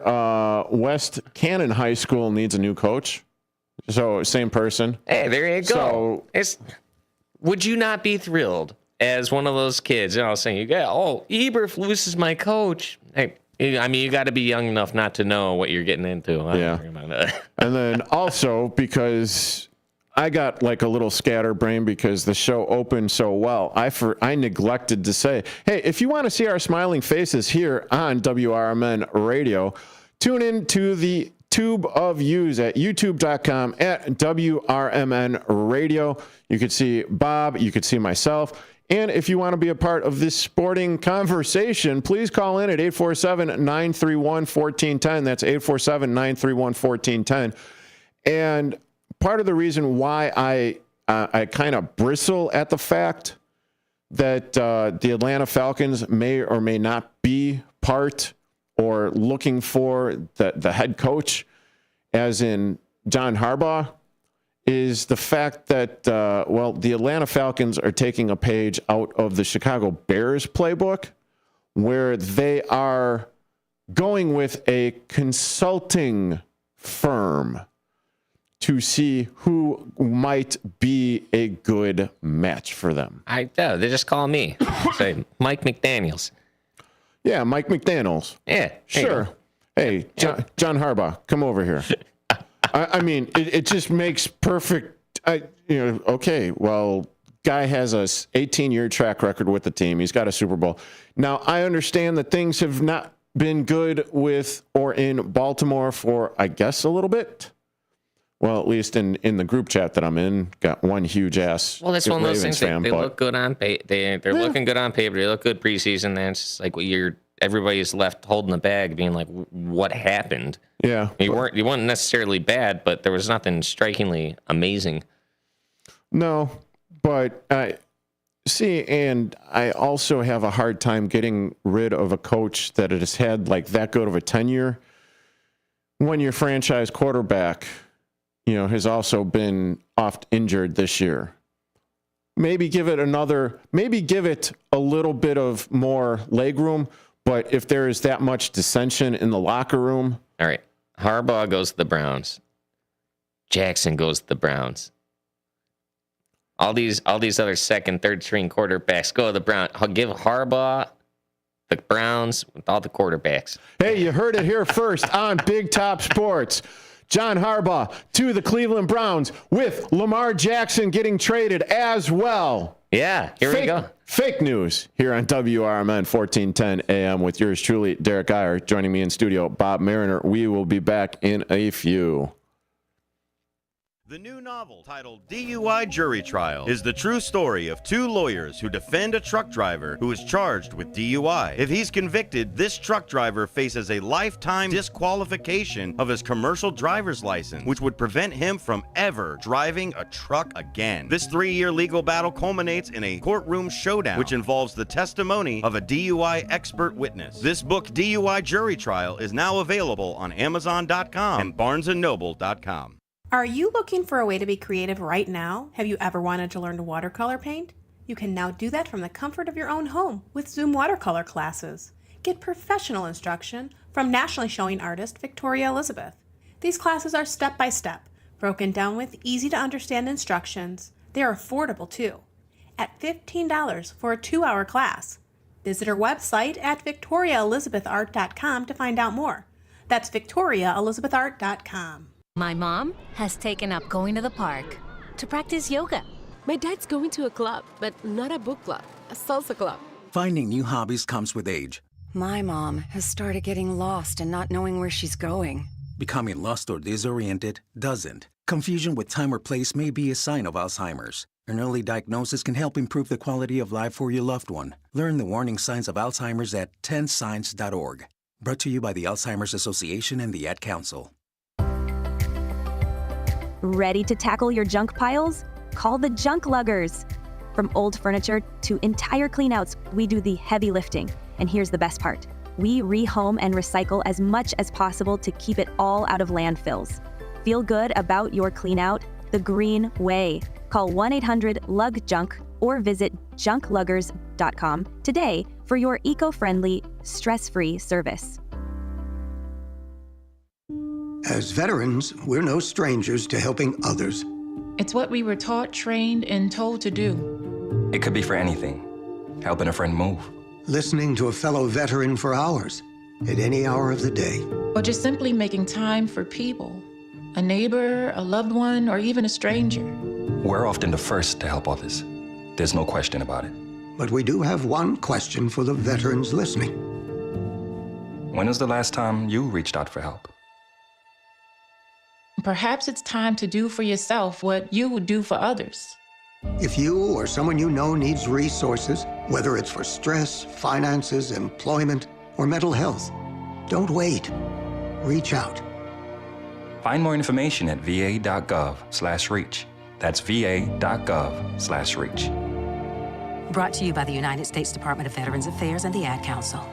West Cannon High School needs a new coach. So same person. Hey, there you go. So, would you not be thrilled as one of those kids, saying, Eberflus is my coach. Hey, I mean, you got to be young enough not to know what you're getting into. Yeah. And then also, because I got like a little scatterbrain because the show opened so well, I neglected to say, hey, if you want to see our smiling faces here on WRMN Radio, tune in to the Tube of Views at youtube.com at WRMN Radio. You could see Bob, you could see myself. And if you want to be a part of this sporting conversation, please call in at 847-931-1410. That's 847-931-1410. And part of the reason why I kind of bristle at the fact that the Atlanta Falcons may or may not be part or looking for the head coach, as in John Harbaugh, is the fact that, the Atlanta Falcons are taking a page out of the Chicago Bears playbook, where they are going with a consulting firm to see who might be a good match for them. They just call me. Say Mike McDaniels. Yeah, Mike McDaniels. Yeah, sure. Hey, John Harbaugh, come over here. I mean, it just makes perfect. Okay, well, guy has a 18-year track record with the team. He's got a Super Bowl. Now, I understand that things have not been good with or in Baltimore for, I guess, a little bit. Well, at least in the group chat that I'm in, got one huge ass. Well, that's one of those things. They look good on paper. They're looking good on paper. They look good preseason. Then it's just like everybody's left holding the bag, being like, "What happened?" Yeah, you weren't necessarily bad, but there was nothing strikingly amazing. No, but and I also have a hard time getting rid of a coach that has had like that good of a tenure when your franchise quarterback, has also been oft injured this year. Maybe give it a little bit of more leg room, but if there is that much dissension in the locker room. All right. Harbaugh goes to the Browns. Jackson goes to the Browns. All these other second, third string quarterbacks go to the Browns. I'll give Harbaugh the Browns with all the quarterbacks. Hey, you heard it here first on Big Top Sports. John Harbaugh to the Cleveland Browns with Lamar Jackson getting traded as well. Yeah, here we go. Fake news here on WRMN 1410 AM with yours truly, Derrick Geyer. Joining me in studio, Bob Mariner. We will be back in a few. The new novel, titled DUI Jury Trial, is the true story of two lawyers who defend a truck driver who is charged with DUI. If he's convicted, this truck driver faces a lifetime disqualification of his commercial driver's license, which would prevent him from ever driving a truck again. This 3-year legal battle culminates in a courtroom showdown, which involves the testimony of a DUI expert witness. This book, DUI Jury Trial, is now available on Amazon.com and BarnesandNoble.com. Are you looking for a way to be creative right now? Have you ever wanted to learn to watercolor paint? You can now do that from the comfort of your own home with Zoom watercolor classes. Get professional instruction from nationally showing artist Victoria Elizabeth. These classes are step-by-step, broken down with easy-to-understand instructions. They are affordable too, at $15 for a 2-hour class. Visit her website at victoriaelizabethart.com to find out more. That's victoriaelizabethart.com. My mom has taken up going to the park to practice yoga. My dad's going to a club, but not a book club, a salsa club. Finding new hobbies comes with age. My mom has started getting lost and not knowing where she's going. Becoming lost or disoriented doesn't. Confusion with time or place may be a sign of Alzheimer's. An early diagnosis can help improve the quality of life for your loved one. Learn the warning signs of Alzheimer's at 10signs.org. Brought to you by the Alzheimer's Association and the Ad Council. Ready to tackle your junk piles? Call the Junk Luggers. From old furniture to entire cleanouts, we do the heavy lifting. And here's the best part. We rehome and recycle as much as possible to keep it all out of landfills. Feel good about your cleanout the green way. Call 1-800-LUG-JUNK or visit junkluggers.com today for your eco-friendly, stress-free service. As veterans, we're no strangers to helping others. It's what we were taught, trained, and told to do. It could be for anything. Helping a friend move. Listening to a fellow veteran for hours, at any hour of the day. Or just simply making time for people. A neighbor, a loved one, or even a stranger. We're often the first to help others. There's no question about it. But we do have one question for the veterans listening. When was the last time you reached out for help? Perhaps it's time to do for yourself what you would do for others. If you or someone you know needs resources, whether it's for stress, finances, employment, or mental health, don't wait. Reach out. Find more information at va.gov/reach. That's va.gov/reach. Brought to you by the United States Department of Veterans Affairs and the Ad Council.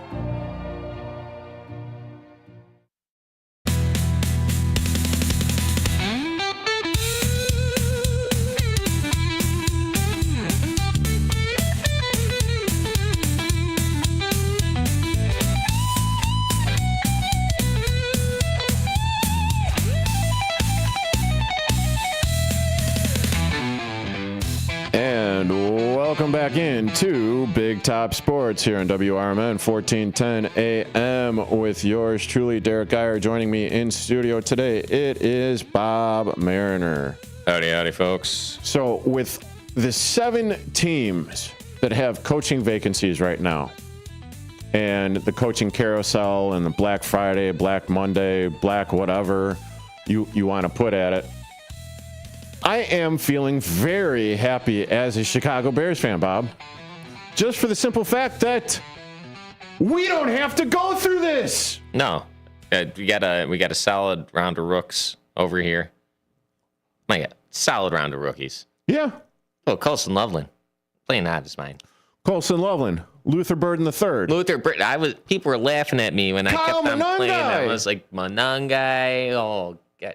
Welcome back into Big Top Sports here on WRMN 1410 AM with yours truly, Derrick Geyer. Joining me in studio today, it is Bob Mariner. Howdy, howdy, folks. So with the 7 teams that have coaching vacancies right now, and the coaching carousel and the Black Friday, Black Monday, Black whatever you want to put at it, I am feeling very happy as a Chicago Bears fan, Bob. Just for the simple fact that we don't have to go through this. No. We got a solid round of rooks over here. My God, solid round of rookies. Yeah. Oh, Colson Loveland. Playing out his mind. Colson Loveland. Luther Burden III. Luther Burden. People were laughing at me when I kept on playing. I was like, Monangai. Oh, God.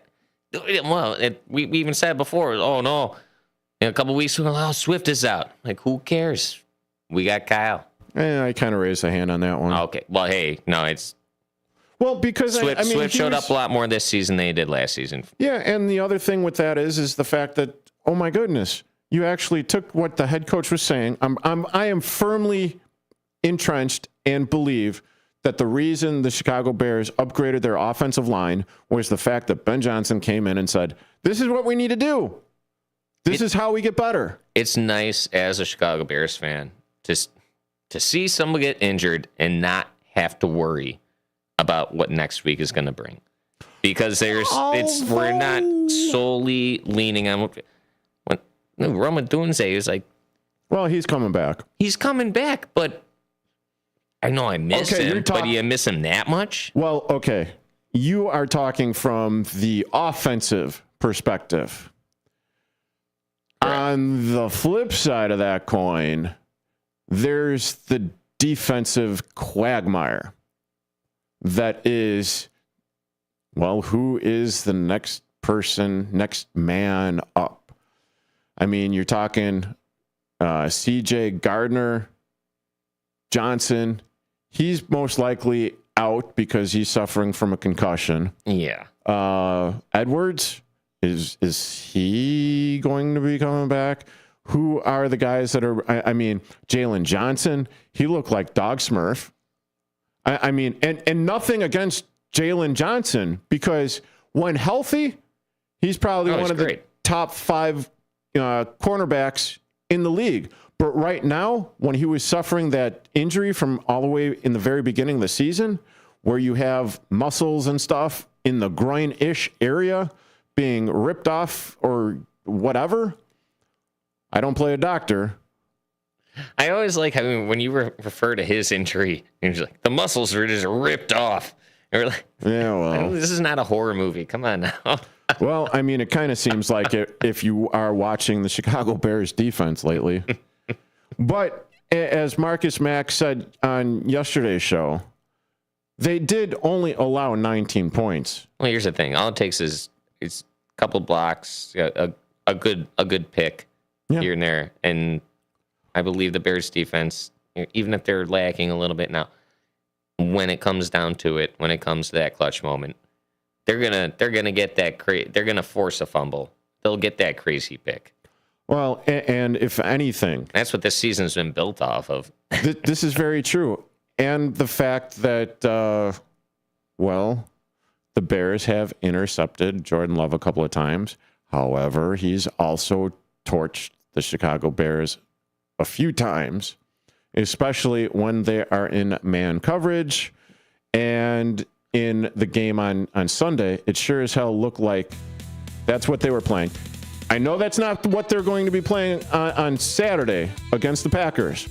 Well, we even said before, oh, no. In a couple weeks, Swift is out. Like, who cares? We got Kyle. I kind of raised a hand on that one. Okay. Well, hey, no, it's... Well, because Swift showed up a lot more this season than he did last season. Yeah, and the other thing with that is the fact that, oh, my goodness, you actually took what the head coach was saying. I am firmly entrenched and believe that the reason the Chicago Bears upgraded their offensive line was the fact that Ben Johnson came in and said, this is what we need to do. This is how we get better. It's nice as a Chicago Bears fan to see someone get injured and not have to worry about what next week is going to bring. Because we're not solely leaning on when Roma Dunze is like, well, he's coming back. He's coming back, but I know I miss him, but do you miss him that much? Well, okay. You are talking from the offensive perspective. Right. On the flip side of that coin, there's the defensive quagmire that is, well, who is the next man up? I mean, you're talking CJ Gardner, Johnson. He's most likely out because he's suffering from a concussion. Yeah. Edwards, is he going to be coming back? Who are the guys that are, I mean, Jalen Johnson, he looked like Dog Smurf. I mean, and nothing against Jalen Johnson, because when healthy, he's probably one of the top 5 cornerbacks in the league. But right now, when he was suffering that injury from all the way in the very beginning of the season, where you have muscles and stuff in the groin-ish area being ripped off or whatever, I don't play a doctor. I always like how when you refer to his injury, you're like, the muscles are just ripped off. And we're like, yeah, well, this is not a horror movie. Come on now. Well, I mean, it kind of seems like it if you are watching the Chicago Bears defense lately. But as Marcus Mack said on yesterday's show, they did only allow 19 points. Well, here's the thing. All it takes is a couple blocks, a good pick here and there, and I believe the Bears defense, even if they're lacking a little bit now, when it comes down to it, when it comes to that clutch moment, they're gonna get that they're gonna force a fumble. They'll get that crazy pick. Well, and if anything, that's what this season's been built off of. This is very true, and the fact that the Bears have intercepted Jordan Love a couple of times. However, he's also torched the Chicago Bears a few times, especially when they are in man coverage. And in the game on Sunday, it sure as hell looked like that's what they were playing. I know that's not what they're going to be playing on Saturday against the Packers,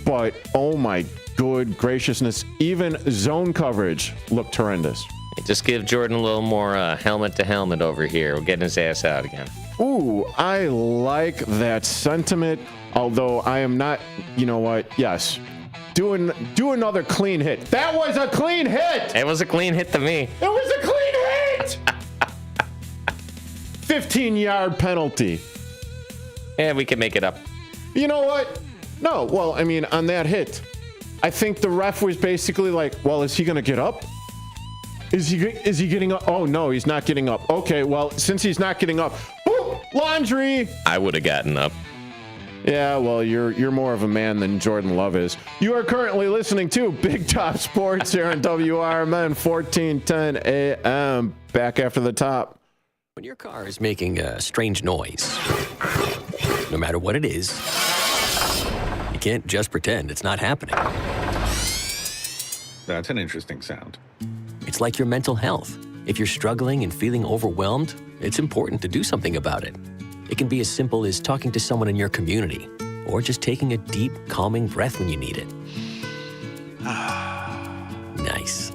but oh my good graciousness, even zone coverage looked horrendous. Just give Jordan a little more helmet to helmet over here. We're getting his ass out again. Ooh, I like that sentiment. Although I am not, you know what? Yes. Do another clean hit. That was a clean hit. It was a clean hit to me. It was a clean hit. 15-yard penalty. Yeah, we can make it up. You know what? No, well, I mean, on that hit, I think the ref was basically like, well, is he going to get up? Is he getting up? Oh, no, he's not getting up. Okay, well, since he's not getting up, boop, laundry. I would have gotten up. Yeah, well, you're more of a man than Jordan Love is. You are currently listening to Big Top Sports here on WRMN 1410 AM. Back after the top. When your car is making a strange noise, no matter what it is, you can't just pretend it's not happening. That's an interesting sound. It's like your mental health. If you're struggling and feeling overwhelmed, it's important to do something about it. It can be as simple as talking to someone in your community, or just taking a deep, calming breath when you need it. Nice.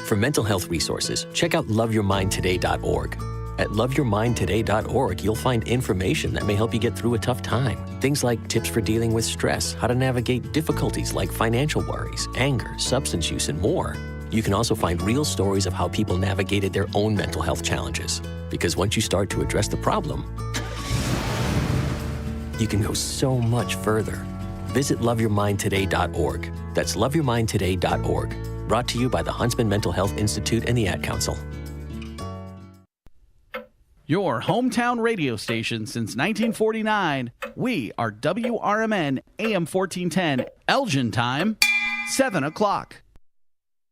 For mental health resources, check out loveyourmindtoday.org. At loveyourmindtoday.org, you'll find information that may help you get through a tough time. Things like tips for dealing with stress, how to navigate difficulties like financial worries, anger, substance use, and more. You can also find real stories of how people navigated their own mental health challenges. Because once you start to address the problem, you can go so much further. Visit loveyourmindtoday.org. That's loveyourmindtoday.org. Brought to you by the Huntsman Mental Health Institute and the Ad Council. Your hometown radio station since 1949. We are WRMN AM 1410, Elgin time, 7 o'clock.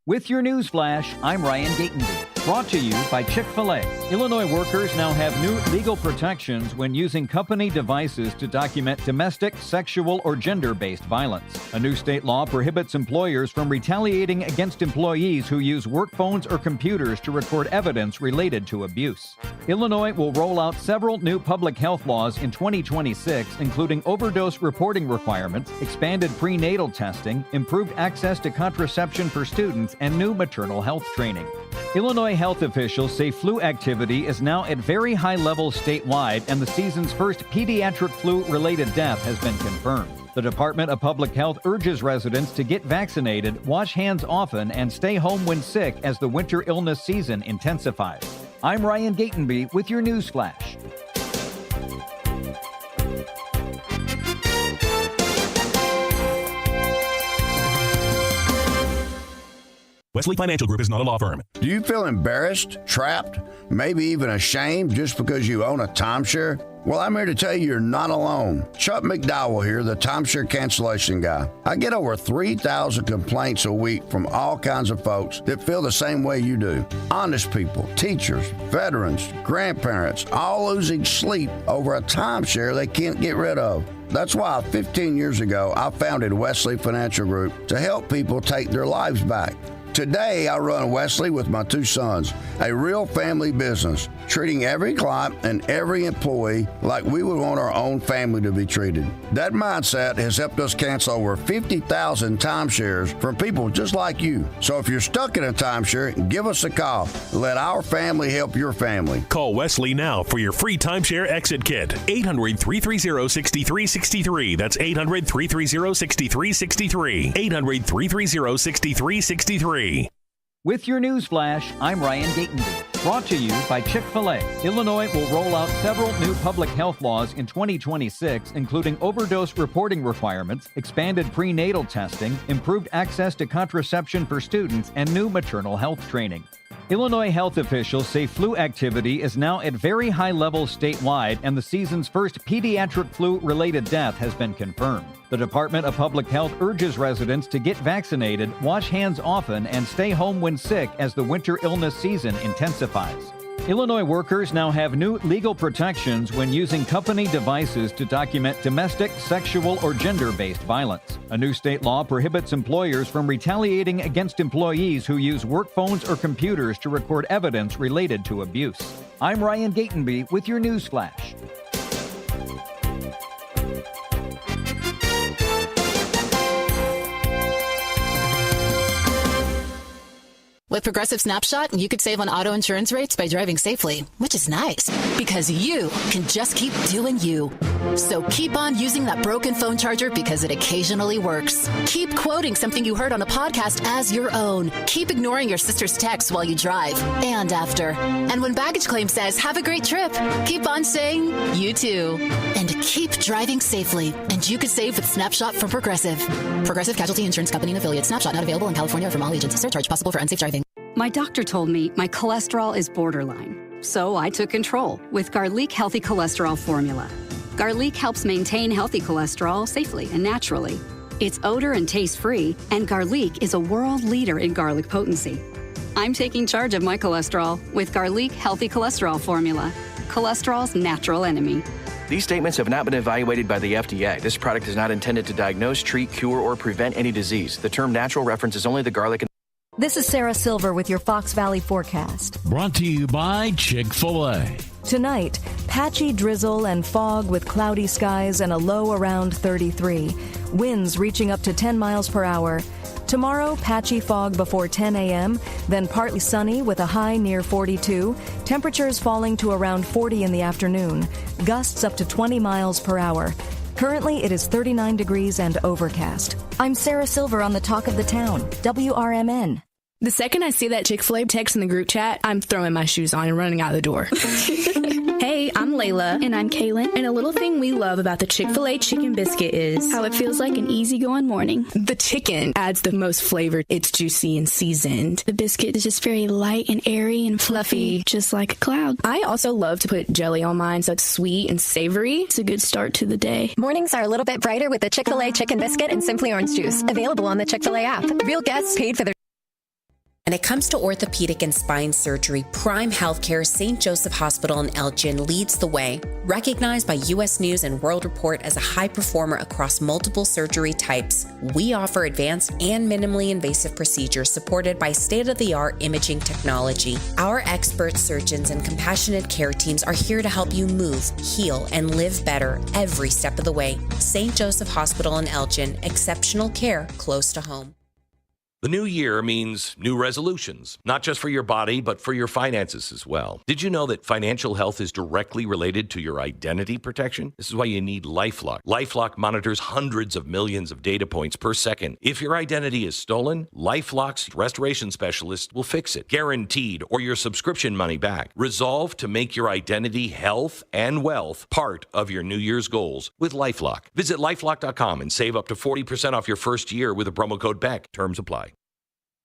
With your news flash, I'm Ryan Gatenby. Brought to you by Chick-fil-A. Illinois workers now have new legal protections when using company devices to document domestic, sexual, or gender-based violence. A new state law prohibits employers from retaliating against employees who use work phones or computers to record evidence related to abuse. Illinois will roll out several new public health laws in 2026, including overdose reporting requirements, expanded prenatal testing, improved access to contraception for students, and new maternal health training. Illinois health officials say flu activity is now at very high levels statewide, and the season's first pediatric flu-related death has been confirmed. The Department of Public Health urges residents to get vaccinated, wash hands often, and stay home when sick as the winter illness season intensifies. I'm Ryan Gatenby with your news flash. Wesley Financial Group is not a law firm. Do you feel embarrassed, trapped, maybe even ashamed just because you own a timeshare? Well, I'm here to tell you you're not alone. Chuck McDowell here, the timeshare cancellation guy. I get over 3,000 complaints a week from all kinds of folks that feel the same way you do. Honest people, teachers, veterans, grandparents, all losing sleep over a timeshare they can't get rid of. That's why 15 years ago, I founded Wesley Financial Group to help people take their lives back. Today, I run Wesley with my two sons, a real family business, treating every client and every employee like we would want our own family to be treated. That mindset has helped us cancel over 50,000 timeshares from people just like you. So if you're stuck in a timeshare, give us a call. Let our family help your family. Call Wesley now for your free timeshare exit kit. 800-330-6363. That's 800-330-6363. 800-330-6363. With your news flash, I'm Ryan Gatenby. Brought to you by Chick-fil-A. Illinois will roll out several new public health laws in 2026, including overdose reporting requirements, expanded prenatal testing, improved access to contraception for students, and new maternal health training. Illinois health officials say flu activity is now at very high levels statewide, and the season's first pediatric flu-related death has been confirmed. The Department of Public Health urges residents to get vaccinated, wash hands often, and stay home when sick as the winter illness season intensifies. Illinois workers now have new legal protections when using company devices to document domestic, sexual, or gender-based violence. A new state law prohibits employers from retaliating against employees who use work phones or computers to record evidence related to abuse. I'm Ryan Gatenby with your news flash. With Progressive Snapshot, you could save on auto insurance rates by driving safely, which is nice because you can just keep doing you. So keep on using that broken phone charger because it occasionally works. Keep quoting something you heard on a podcast as your own. Keep ignoring your sister's texts while you drive and after. And when baggage claim says, have a great trip, keep on saying, you too. And keep driving safely. And you could save with Snapshot from Progressive. Progressive Casualty Insurance Company and affiliates. Snapshot not available in California or from all agents. Surcharge possible for unsafe driving. My doctor told me my cholesterol is borderline, so I took control with Garlic Healthy Cholesterol Formula. Garlic helps maintain healthy cholesterol safely and naturally. It's odor and taste-free, and Garlic is a world leader in garlic potency. I'm taking charge of my cholesterol with Garlic Healthy Cholesterol Formula, cholesterol's natural enemy. These statements have not been evaluated by the FDA. This product is not intended to diagnose, treat, cure, or prevent any disease. The term natural references only the garlic and This is Sarah Silver with your Fox Valley forecast. Brought to you by Chick-fil-A. Tonight, patchy drizzle and fog with cloudy skies and a low around 33. Winds reaching up to 10 miles per hour. Tomorrow, patchy fog before 10 a.m., then partly sunny with a high near 42. Temperatures falling to around 40 in the afternoon. Gusts up to 20 miles per hour. Currently, it is 39 degrees and overcast. I'm Sarah Silver on the Talk of the Town, WRMN. The second I see that Chick-fil-A text in the group chat, I'm throwing my shoes on and running out the door. Hey, I'm Layla. And I'm Kaylin. And a little thing we love about the Chick-fil-A chicken biscuit is how it feels like an easygoing morning. The chicken adds the most flavor. It's juicy and seasoned. The biscuit is just very light and airy and fluffy, just like a cloud. I also love to put jelly on mine so it's sweet and savory. It's a good start to the day. Mornings are a little bit brighter with the Chick-fil-A chicken biscuit and Simply Orange juice. Available on the Chick-fil-A app. Real guests paid for their... When it comes to orthopedic and spine surgery, Prime Healthcare St. Joseph Hospital in Elgin leads the way. Recognized by U.S. News and World Report as a high performer across multiple surgery types, we offer advanced and minimally invasive procedures supported by state-of-the-art imaging technology. Our expert surgeons and compassionate care teams are here to help you move, heal, and live better every step of the way. St. Joseph Hospital in Elgin, exceptional care close to home. The new year means new resolutions, not just for your body, but for your finances as well. Did you know that financial health is directly related to your identity protection? This is why you need LifeLock. LifeLock monitors hundreds of millions of data points per second. If your identity is stolen, LifeLock's restoration specialist will fix it, guaranteed, or your subscription money back. Resolve to make your identity, health, and wealth part of your New Year's goals with LifeLock. Visit LifeLock.com and save up to 40% off your first year with a promo code BECK. Terms apply.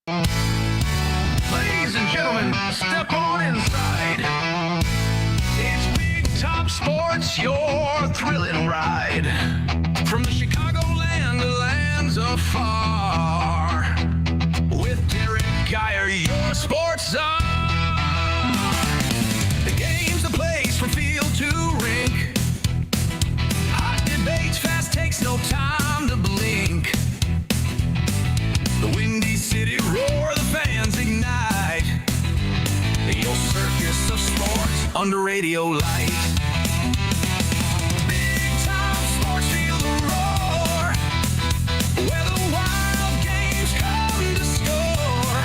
Ladies and gentlemen, step on inside. It's Big Top Sports, your thrilling ride. From the Chicagoland to lands afar. With Derrick Geyer, your sports czar. The game's the place from field to rink. Hot debates, fast takes, no time to blink. The Windy City roar, the fans ignite. Your circus of sports under radio light. Big Time Sports, feel the roar. Where the wild games come to score.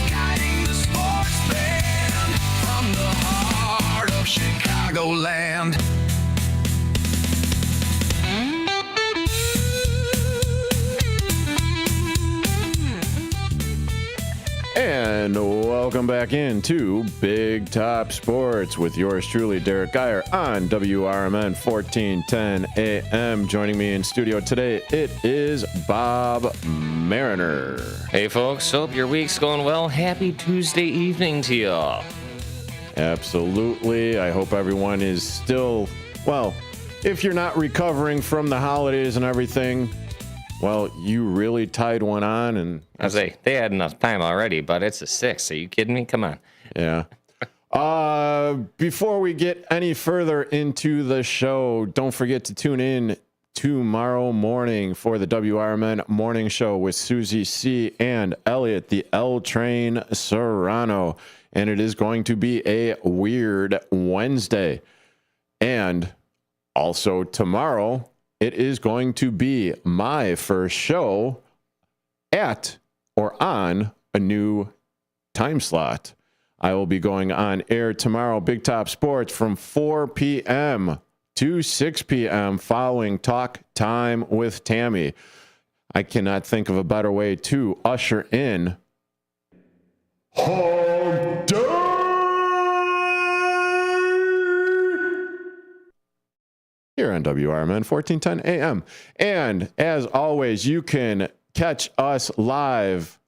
Guiding the sports band from the heart of Chicagoland. And welcome back into Big Top Sports with yours truly, Derrick Geyer, on WRMN 1410 AM. Joining me in studio today, it is Bob Mariner. Hey, folks. Hope your week's going well. Happy Tuesday evening to y'all. Absolutely. I hope everyone is still, well, if you're not recovering from the holidays and everything, well, you really tied one on. And I say they had enough time already, but it's a 6. Are you kidding me? Come on. Yeah. Before we get any further into the show, don't forget to tune in tomorrow morning for the WRMN Morning Show with Susie C. and Elliot, the L Train Serrano. And it is going to be a weird Wednesday. And also tomorrow, it is going to be my first show at or on a new time slot. I will be going on air tomorrow, Big Top Sports, from 4 p.m. to 6 p.m. following Talk Time with Tammy. I cannot think of a better way to usher in Home Day here on WRMN 1410 AM. And as always, you can catch us live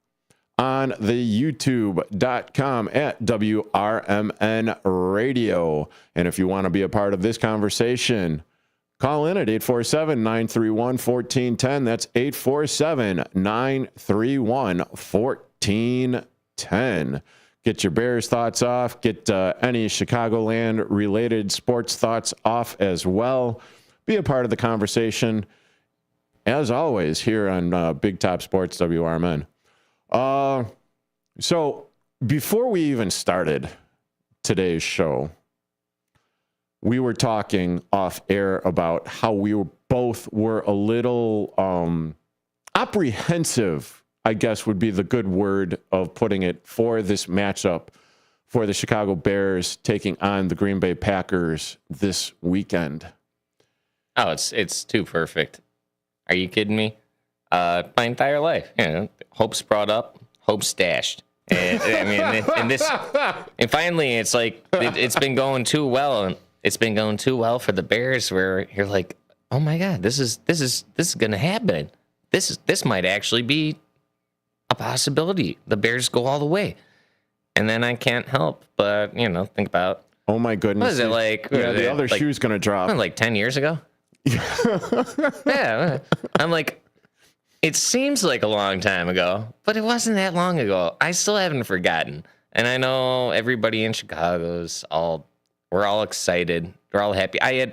on the youtube.com at WRMN Radio. And if you want to be a part of this conversation, call in at 847-931-1410. That's 847-931-1410. Get your Bears thoughts off. Get any Chicagoland related sports thoughts off as well. Be a part of the conversation, as always, here on Big Top Sports WRMN. So before we even started today's show, we were talking off air about how we were a little apprehensive, I guess would be the good word of putting it, for this matchup for the Chicago Bears taking on the Green Bay Packers this weekend. Oh, it's too perfect. Are you kidding me? My entire life, hope's brought up, hope's dashed. And, I mean, and finally, it's like it's been going too well, and it's been going too well for the Bears. Where you're like, oh my God, this is going to happen. This might actually be a possibility. The Bears go all the way, and then I can't help but think about, oh my goodness, what is it like? Yeah, the other shoe's going to drop. Like 10 years ago. Yeah, I'm like, it seems like a long time ago, but it wasn't that long ago. I still haven't forgotten. And I know everybody in Chicago's we're all excited. We're all happy. I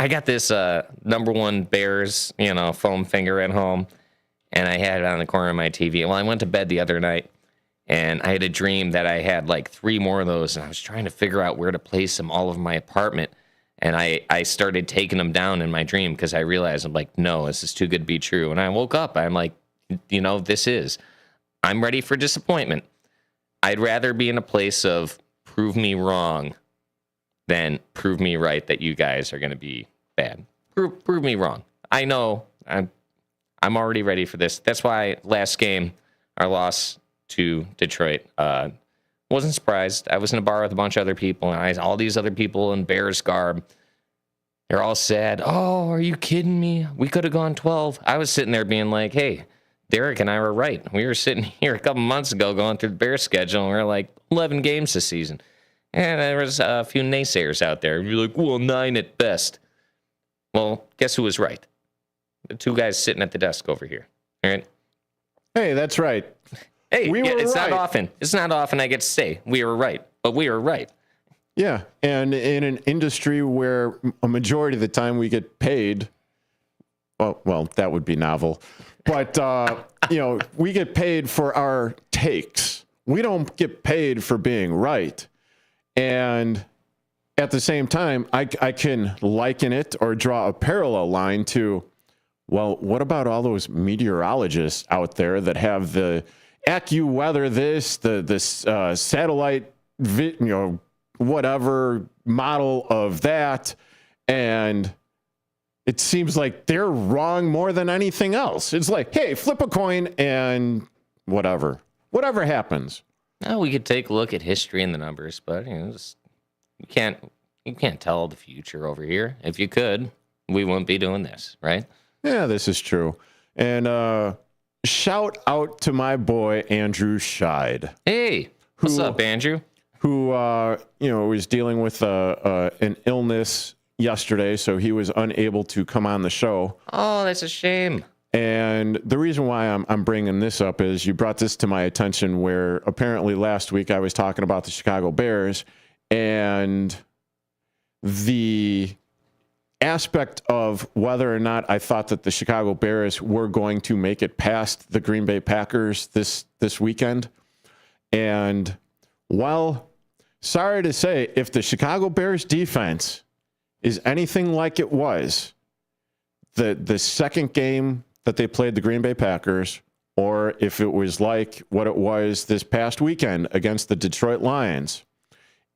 got this number one Bears, foam finger at home, and I had it on the corner of my TV. Well, I went to bed the other night, and I had a dream that I had like 3 more of those, and I was trying to figure out where to place them all over my apartment. And I started taking them down in my dream because I realized, I'm like, no, this is too good to be true. And I woke up. I'm like, I'm ready for disappointment. I'd rather be in a place of prove me wrong than prove me right that you guys are going to be bad. Prove me wrong. I know I'm already ready for this. That's why last game, our loss to Detroit, wasn't surprised. I was in a bar with a bunch of other people, and all these other people in Bears garb, they're all sad. Oh, are you kidding me? We could have gone 12. I was sitting there being like, hey, Derrick and I were right. We were sitting here a couple months ago going through the Bears schedule, and we were like 11 games this season. And there was a few naysayers out there. You're like, well, 9 at best. Well, guess who was right? The 2 guys sitting at the desk over here. All right? Hey, that's right. Hey, it's right. It's not often I get to say we were right, but we were right. Yeah, and in an industry where a majority of the time we get paid, well, that would be novel, but we get paid for our takes. We don't get paid for being right. And at the same time, I can liken it or draw a parallel line to, well, what about all those meteorologists out there that have the AccuWeather this satellite, whatever model of that, and it seems like they're wrong more than anything else. It's like, hey, flip a coin and whatever happens. Oh, we could take a look at history and the numbers, but you can't tell the future over here. If you could, we wouldn't be doing this, right? Yeah, this is true. And shout out to my boy Andrew Scheid. Hey, what's up, Andrew? Who was dealing with an illness yesterday, so he was unable to come on the show. Oh, that's a shame. And the reason why I'm bringing this up is you brought this to my attention, where apparently last week I was talking about the Chicago Bears and the aspect of whether or not I thought that the Chicago Bears were going to make it past the Green Bay Packers this weekend. And, well, sorry to say, if the Chicago Bears defense is anything like it was the second game that they played the Green Bay Packers, or if it was like what it was this past weekend against the Detroit Lions,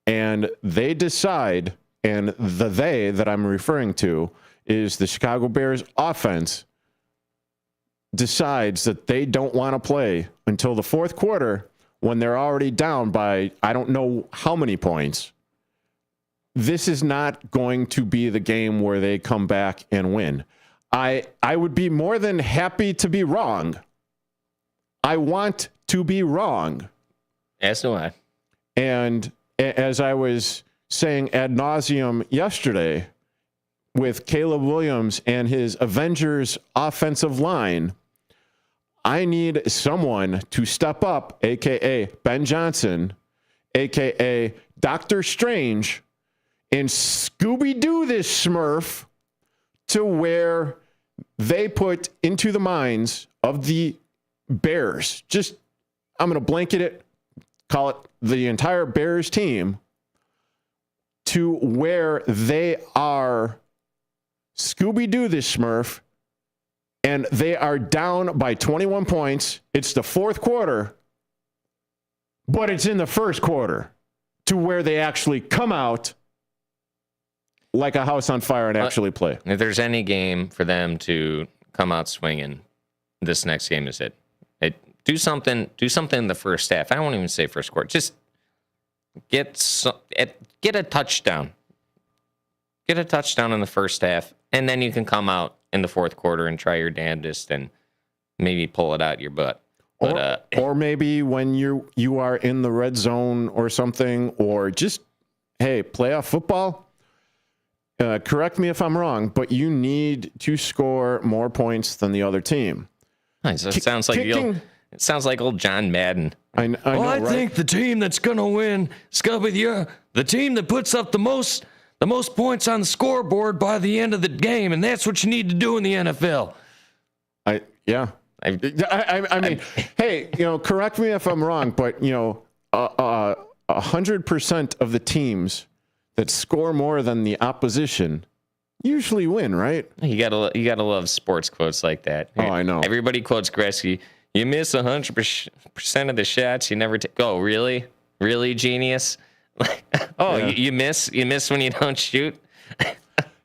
and they decide, and the they that I'm referring to is the Chicago Bears offense, decides that they don't want to play until the fourth quarter when they're already down by I don't know how many points, this is not going to be the game where they come back and win. I would be more than happy to be wrong. I want to be wrong. As do I. And as I was saying ad nauseum yesterday with Caleb Williams and his Avengers offensive line, I need someone to step up, a.k.a. Ben Johnson, a.k.a. Dr. Strange, and Scooby-Doo this Smurf to where they put into the minds of the Bears. Just, I'm going to blanket it, call it the entire Bears team, to where they are Scooby-Doo this Smurf, and they are down by 21 points. It's the fourth quarter, but it's in the first quarter to where they actually come out like a house on fire and actually play. If there's any game for them to come out swinging, this next game is it. Do something in the first half. I won't even say first quarter. Just get a touchdown. Get a touchdown in the first half, and then you can come out in the fourth quarter and try your damnedest and maybe pull it out your butt. But, or maybe when you are in the red zone or something, or just, hey, playoff football, correct me if I'm wrong, but you need to score more points than the other team. Nice. It sounds like old John Madden. I know, right? think the team that's going to win, Scubby, the team that puts up the most points on the scoreboard by the end of the game, and that's what you need to do in the NFL. I mean, hey, correct me if I'm wrong, but 100% of the teams that score more than the opposition usually win, right? You gotta love sports quotes like that. Oh, I know. Everybody quotes Gretzky. You miss 100% of the shots you never take. Oh, really? Really, genius? Yeah. You miss when you don't shoot?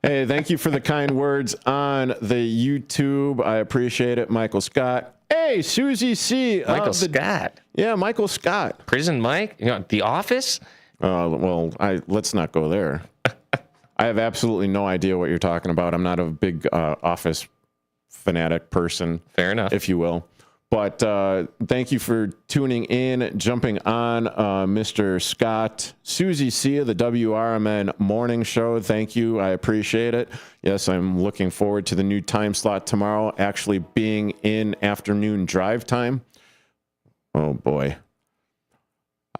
Hey, thank you for the kind words on the YouTube. I appreciate it, Michael Scott. Hey, Susie C. Michael Scott. Yeah, Michael Scott. Prison Mike? The Office? Well, let's not go there. I have absolutely no idea what you're talking about. I'm not a big Office fanatic person. Fair enough. If you will. But thank you for tuning in, jumping on, Mr. Scott. Susie C. of the WRMN Morning Show, thank you. I appreciate it. Yes, I'm looking forward to the new time slot tomorrow, actually being in afternoon drive time. Oh, boy.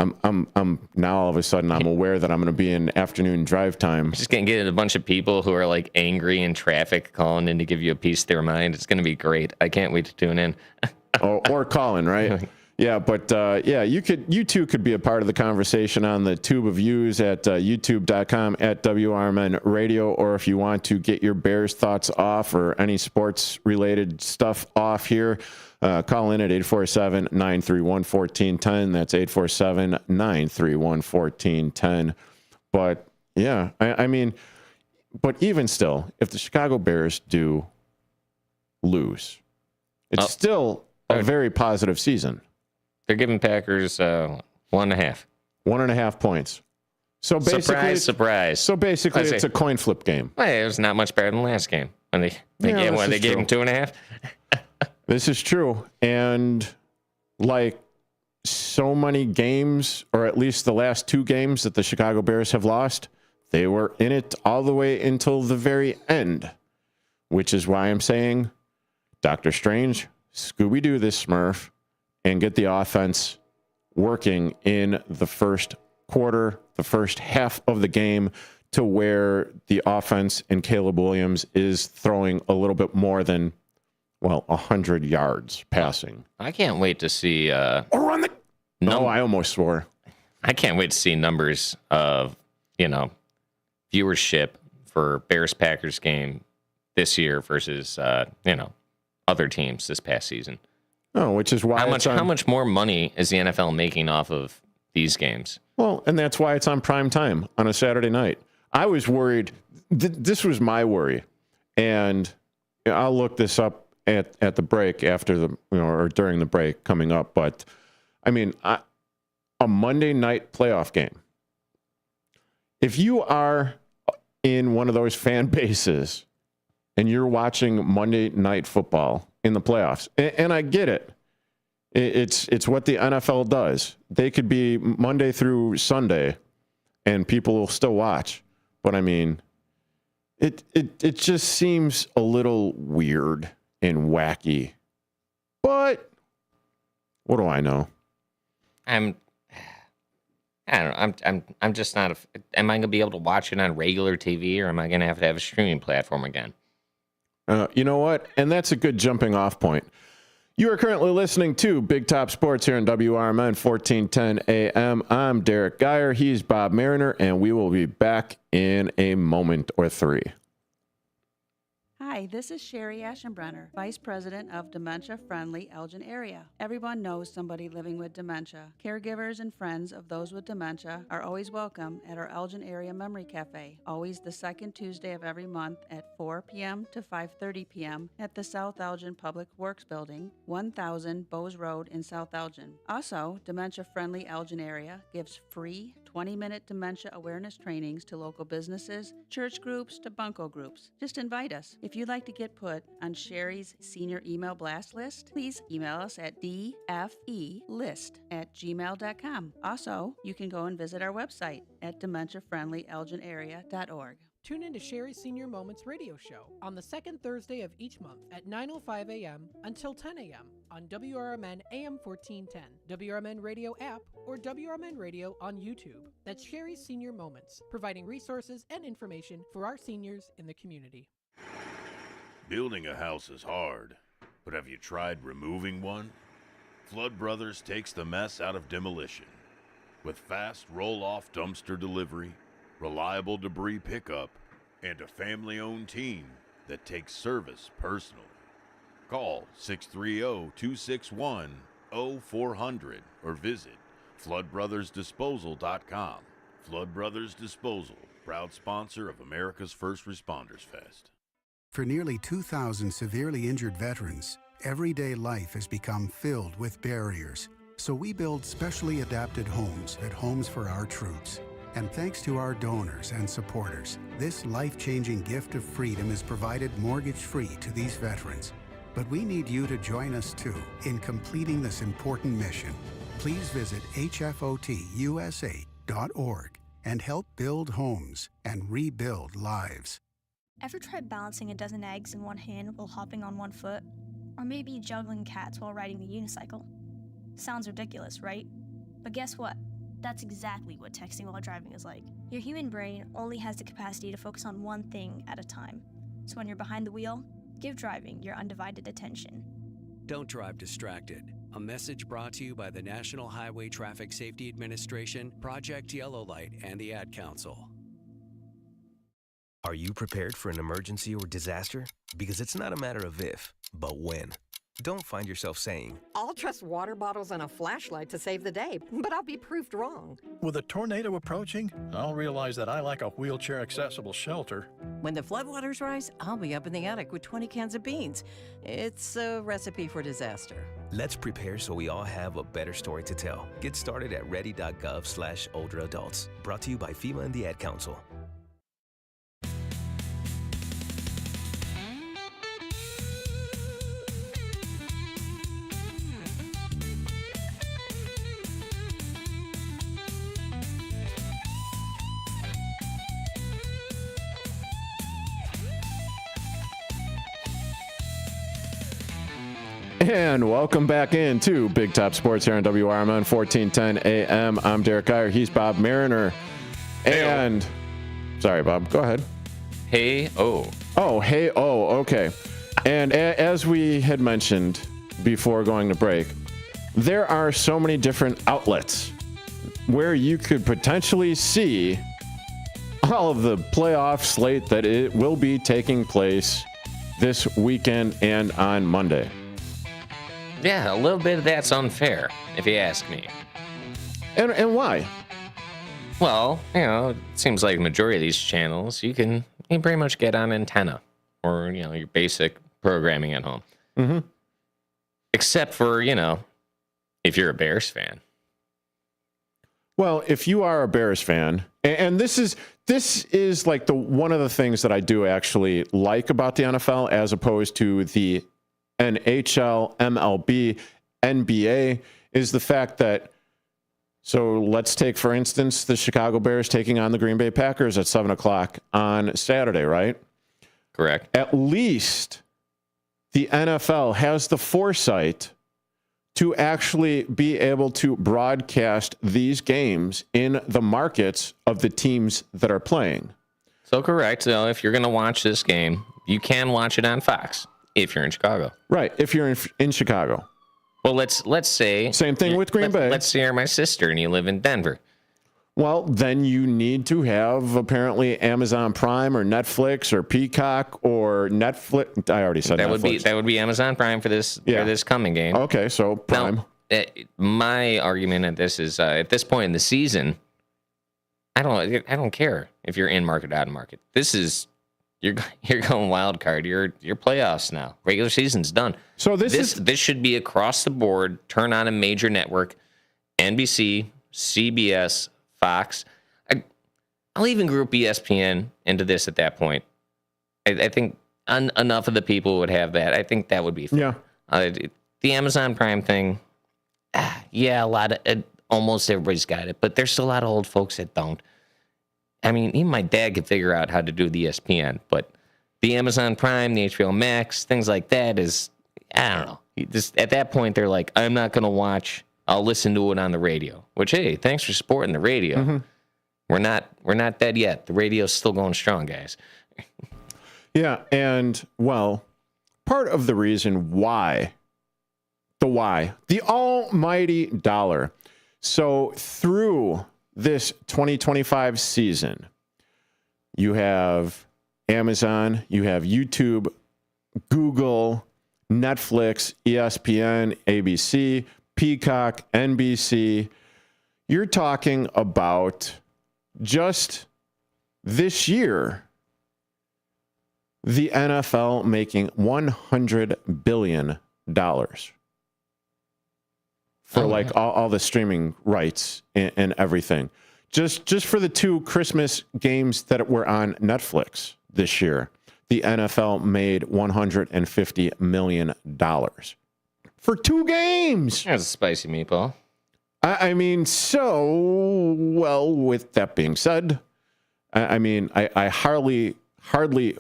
I'm now all of a sudden I'm aware that I'm going to be in afternoon drive time. Just going to get a bunch of people who are like angry in traffic calling in to give you a piece of their mind. It's going to be great. I can't wait to tune in. or calling, right? Yeah, but you too could be a part of the conversation on the tube of views at youtube.com at WRMN Radio, or if you want to get your Bears thoughts off or any sports related stuff off here, call in at 847-931-1410. That's 847-931-1410. But yeah, I mean, but even still, if the Chicago Bears do lose, it's still a very positive season. They're giving Packers 1.5. 1.5 points. So basically, surprise. So basically, it's a coin flip game. Well, it was not much better than last game when they gave him 2.5. This is true, and like so many games, or at least the last 2 games that the Chicago Bears have lost, they were in it all the way until the very end, which is why I'm saying, Dr. Strange, Scooby-Doo this Smurf, and get the offense working in the first quarter, the first half of the game, to where the offense and Caleb Williams is throwing a little bit more than, 100 yards passing. I can't wait to see. Or run the. No, I almost swore. I can't wait to see numbers of, viewership for Bears-Packers game this year versus, other teams this past season. Oh, which is why how much more money is the NFL making off of these games? Well, and that's why it's on prime time on a Saturday night. I was worried. This was my worry, and I'll look this up at the break after the or during the break coming up. But I mean, a Monday night playoff game. If you are in one of those fan bases and you're watching Monday night football in the playoffs, and I get it, It's what the NFL does. They could be Monday through Sunday, and people will still watch. But I mean, it just seems a little weird and wacky. But what do I know? I don't know. I'm just not. Am I going to be able to watch it on regular TV, or am I going to have a streaming platform again? You know what? And that's a good jumping off point. You are currently listening to Big Top Sports here in WRMN 1410 AM. I'm Derrick Geyer. He's Bob Mariner, and we will be back in a moment or three. Hi, this is Sherry Aschenbrenner, Vice President of Dementia Friendly Elgin Area. Everyone knows somebody living with dementia. Caregivers and friends of those with dementia are always welcome at our Elgin Area Memory Cafe, always the second Tuesday of every month at 4 p.m. to 5:30 p.m. at the South Elgin Public Works Building, 1000 Bowes Road in South Elgin. Also, Dementia Friendly Elgin Area gives free 20-minute dementia awareness trainings to local businesses, church groups, to bunco groups. Just invite us. If you'd like to get put on Sherry's senior email blast list, please email us at dfelist@gmail.com. Also, you can go and visit our website at dementiafriendlyelginarea.org. Tune in to Sherry's Senior Moments radio show on the second Thursday of each month at 9:05 a.m. until 10 a.m. on WRMN AM 1410, WRMN Radio app, or WRMN Radio on YouTube. That's Sherry's Senior Moments, providing resources and information for our seniors in the community. Building a house is hard, but have you tried removing one? Flood Brothers takes the mess out of demolition. With fast roll-off dumpster delivery, reliable debris pickup, and a family-owned team that takes service personally. Call 630-261-0400 or visit floodbrothersdisposal.com. Flood Brothers Disposal, proud sponsor of America's First Responders Fest. For nearly 2,000 severely injured veterans, everyday life has become filled with barriers. So we build specially adapted homes at Homes for Our Troops. And thanks to our donors and supporters, this life-changing gift of freedom is provided mortgage-free to these veterans. But we need you to join us too in completing this important mission. Please visit hfotusa.org and help build homes and rebuild lives. Ever tried balancing a dozen eggs in one hand while hopping on one foot? Or maybe juggling cats while riding a unicycle? Sounds ridiculous, right? But guess what? That's exactly what texting while driving is like. Your human brain only has the capacity to focus on one thing at a time. So when you're behind the wheel, give driving your undivided attention. Don't drive distracted. A message brought to you by the National Highway Traffic Safety Administration, Project Yellow Light, and the Ad Council. Are you prepared for an emergency or disaster? Because it's not a matter of if, but when. Don't find yourself saying, I'll trust water bottles and a flashlight to save the day, but I'll be proved wrong. With a tornado approaching, I'll realize that I lack a wheelchair-accessible shelter. When the floodwaters rise, I'll be up in the attic with 20 cans of beans. It's a recipe for disaster. Let's prepare so we all have a better story to tell. Get started at ready.gov/older adults. Brought to you by FEMA and the Ad Council. And welcome back into Big Top Sports here on WRMN 1410 AM. I'm Derrick Geyer. He's Bob Mariner. And sorry, Bob, go ahead. Hey-oh. Oh, hey-oh, okay. And as we had mentioned before going to break, there are so many different outlets where you could potentially see all of the playoff slate that it will be taking place this weekend and on Monday. Yeah, a little bit of that's unfair, if you ask me. And why? Well, you know, it seems like the majority of these channels, you can pretty much get on antenna or, you know, your basic programming at home. Mm-hmm. Except for, you know, if you're a Bears fan. Well, if you are a Bears fan, and this is like one of the things that I do actually like about the NFL as opposed to the NHL, MLB, NBA is the fact that, so let's take, for instance, the Chicago Bears taking on the Green Bay Packers at 7 o'clock on Saturday, right? Correct. At least the NFL has the foresight to actually be able to broadcast these games in the markets of the teams that are playing. So correct. So if you're going to watch this game, you can watch it on Fox if you're in Chicago. Right, if you're in Chicago. Well, let's say same thing with Green Bay. Let's say you're my sister and you live in Denver. Well, then you need to have apparently Amazon Prime or Netflix or Peacock or Netflix. I already said Netflix. That would be Amazon Prime for this coming game. Okay, so Prime. Now, my argument at this is at this point in the season, I don't care if you're in market or out of market. This is you're going wild card. You're playoffs now. Regular season's done. So this should be across the board. Turn on a major network, NBC, CBS, Fox. I'll even group ESPN into this at that point. I think enough of the people would have that. I think that would be fun. Yeah. The Amazon Prime thing, a lot of almost everybody's got it, but there's still a lot of old folks that don't. I mean, even my dad could figure out how to do the ESPN, but the Amazon Prime, the HBO Max, things like that is, I don't know. Just at that point, they're like, I'm not going to watch. I'll listen to it on the radio. Which, hey, thanks for supporting the radio. Mm-hmm. We're not dead yet. The radio's still going strong, guys. Yeah, and well, part of the reason why, the almighty dollar. So through this 2025 season, you have Amazon, you have YouTube, Google, Netflix, ESPN, ABC, Peacock, NBC. You're talking about just this year, the NFL making $100 billion for like all the streaming rights and everything. Just for the 2 Christmas games that were on Netflix this year, the NFL made $150 million for 2 games. That's a spicy meatball. I mean, so, well, with that being said, I mean, I hardly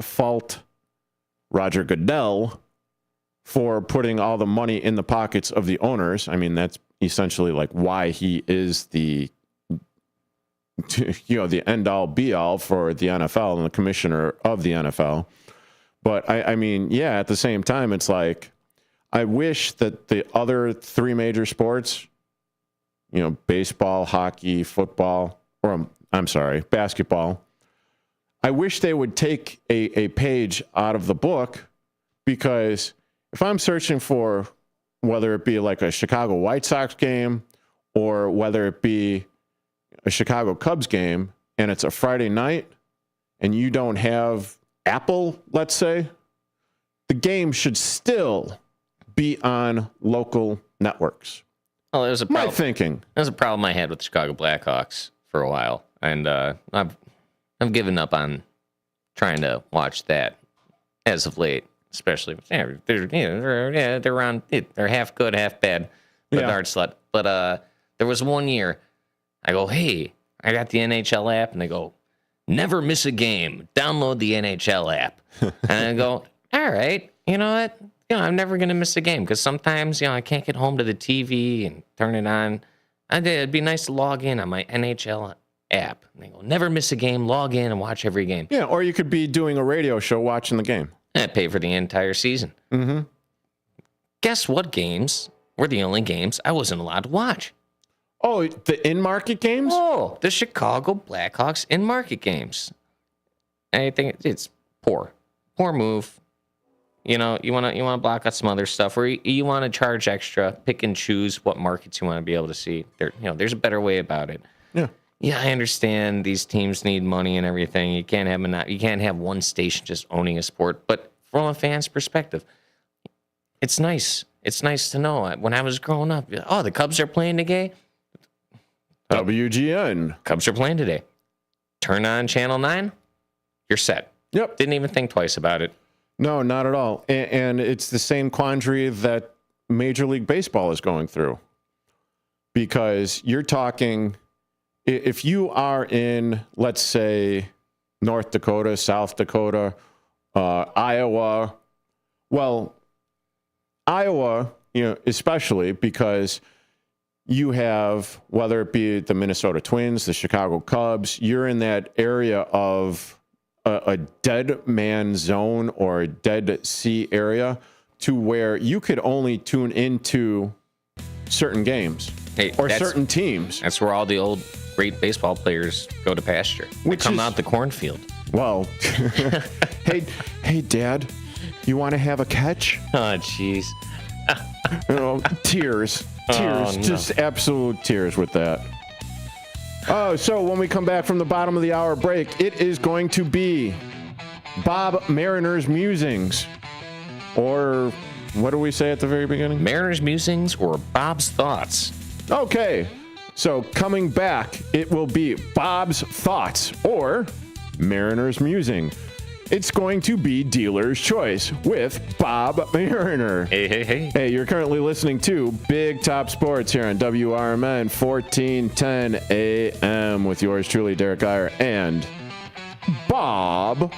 fault Roger Goodell for putting all the money in the pockets of the owners. I mean, that's essentially like why he is the end all be all for the NFL and the commissioner of the NFL. But I mean, yeah, at the same time, it's like, I wish that the other 3 major sports, baseball, hockey, football, or I'm sorry, basketball, I wish they would take a page out of the book, because if I'm searching for whether it be like a Chicago White Sox game or whether it be a Chicago Cubs game and it's a Friday night and you don't have Apple, let's say, the game should still be on local networks. Well, there's a problem. My thinking. There's a problem I had with the Chicago Blackhawks for a while, and I've given up on trying to watch that as of late. Especially, they're around. They're half good, half bad. Bedard slut. But there was one year, I go, hey, I got the NHL app, and they go, never miss a game. Download the NHL app. And I go, all right, you know what? I'm never going to miss a game, because sometimes, I can't get home to the TV and turn it on. It'd be nice to log in on my NHL app. And they go, never miss a game, log in and watch every game. Yeah, or you could be doing a radio show watching the game. And I pay for the entire season. Mm-hmm. Guess what games were the only games I wasn't allowed to watch? Oh, the in-market games? Oh, the Chicago Blackhawks in-market games. I think it's poor. Poor move. You want to block out some other stuff, or you want to charge extra, pick and choose what markets you want to be able to see. There's a better way about it. Yeah. Yeah, I understand these teams need money and everything. You can't have one station just owning a sport. But from a fan's perspective, it's nice. It's nice to know. When I was growing up, the Cubs are playing today. WGN. Cubs are playing today. Turn on Channel 9. You're set. Yep. Didn't even think twice about it. No, not at all. And it's the same quandary that Major League Baseball is going through. Because you're talking, if you are in, let's say, North Dakota, South Dakota, Iowa, well, Iowa, especially because you have, whether it be the Minnesota Twins, the Chicago Cubs, you're in that area of a dead man zone or a dead sea area to where you could only tune into certain games or certain teams. That's where all the old great baseball players go to pasture. They come out the cornfield. Well, hey, Dad, you want to have a catch? Oh, jeez. Tears, Oh, no. just absolute tears with that. Oh, so when we come back from the bottom of the hour break, it is going to be Bob Mariner's Musings. Or what do we say at the very beginning? Mariner's Musings or Bob's Thoughts. Okay, so coming back, it will be Bob's Thoughts or Mariner's Musing. It's going to be Dealer's Choice with Bob Mariner. Hey. Hey, you're currently listening to Big Top Sports here on WRMN 1410 AM with yours truly, Derrick Geyer and Bob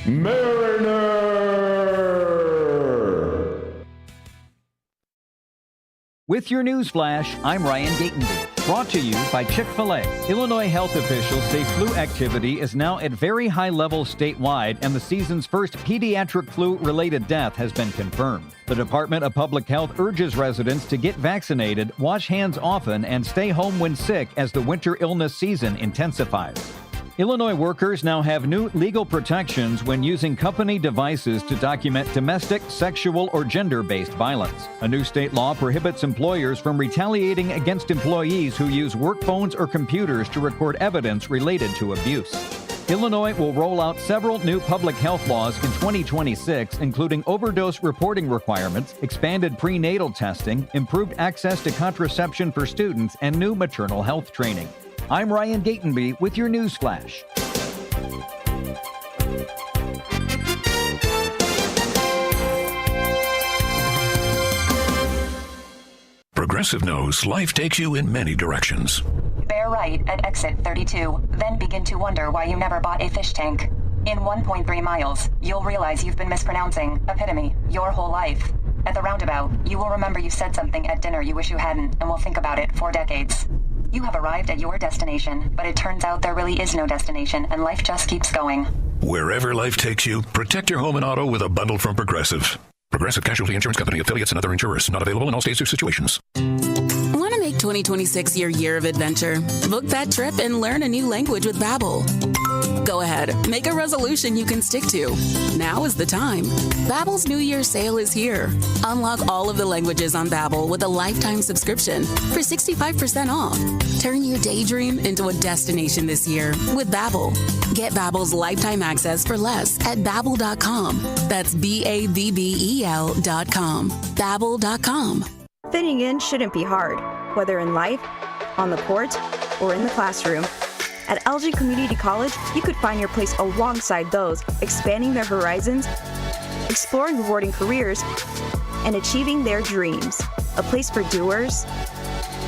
Mariner. With your news flash, I'm Ryan Gatenby. Brought to you by Chick-fil-A. Illinois health officials say flu activity is now at very high levels statewide, and the season's first pediatric flu-related death has been confirmed. The Department of Public Health urges residents to get vaccinated, wash hands often, and stay home when sick as the winter illness season intensifies. Illinois workers now have new legal protections when using company devices to document domestic, sexual, or gender-based violence. A new state law prohibits employers from retaliating against employees who use work phones or computers to record evidence related to abuse. Illinois will roll out several new public health laws in 2026, including overdose reporting requirements, expanded prenatal testing, improved access to contraception for students, and new maternal health training. I'm Ryan Gatenby with your news flash. Progressive knows life takes you in many directions. Bear right at exit 32, then begin to wonder why you never bought a fish tank. In 1.3 miles, you'll realize you've been mispronouncing epitome your whole life. At the roundabout, you will remember you said something at dinner you wish you hadn't and will think about it for decades. You have arrived at your destination, but it turns out there really is no destination, and life just keeps going. Wherever life takes you, protect your home and auto with a bundle from Progressive. Progressive Casualty Insurance Company, affiliates, and other insurers. Not available in all states or situations. Want to make 2026 your year of adventure? Book that trip and learn a new language with Babbel. Go ahead, make a resolution you can stick to. Now is the time. Babbel's New Year sale is here. Unlock all of the languages on Babbel with a lifetime subscription for 65% off. Turn your daydream into a destination this year with Babbel. Get Babbel's lifetime access for less at Babbel.com. That's BABBEL.com. Babbel.com. Fitting in shouldn't be hard, whether in life, on the court, or in the classroom. At Elgin Community College, you could find your place alongside those expanding their horizons, exploring rewarding careers, and achieving their dreams. A place for doers,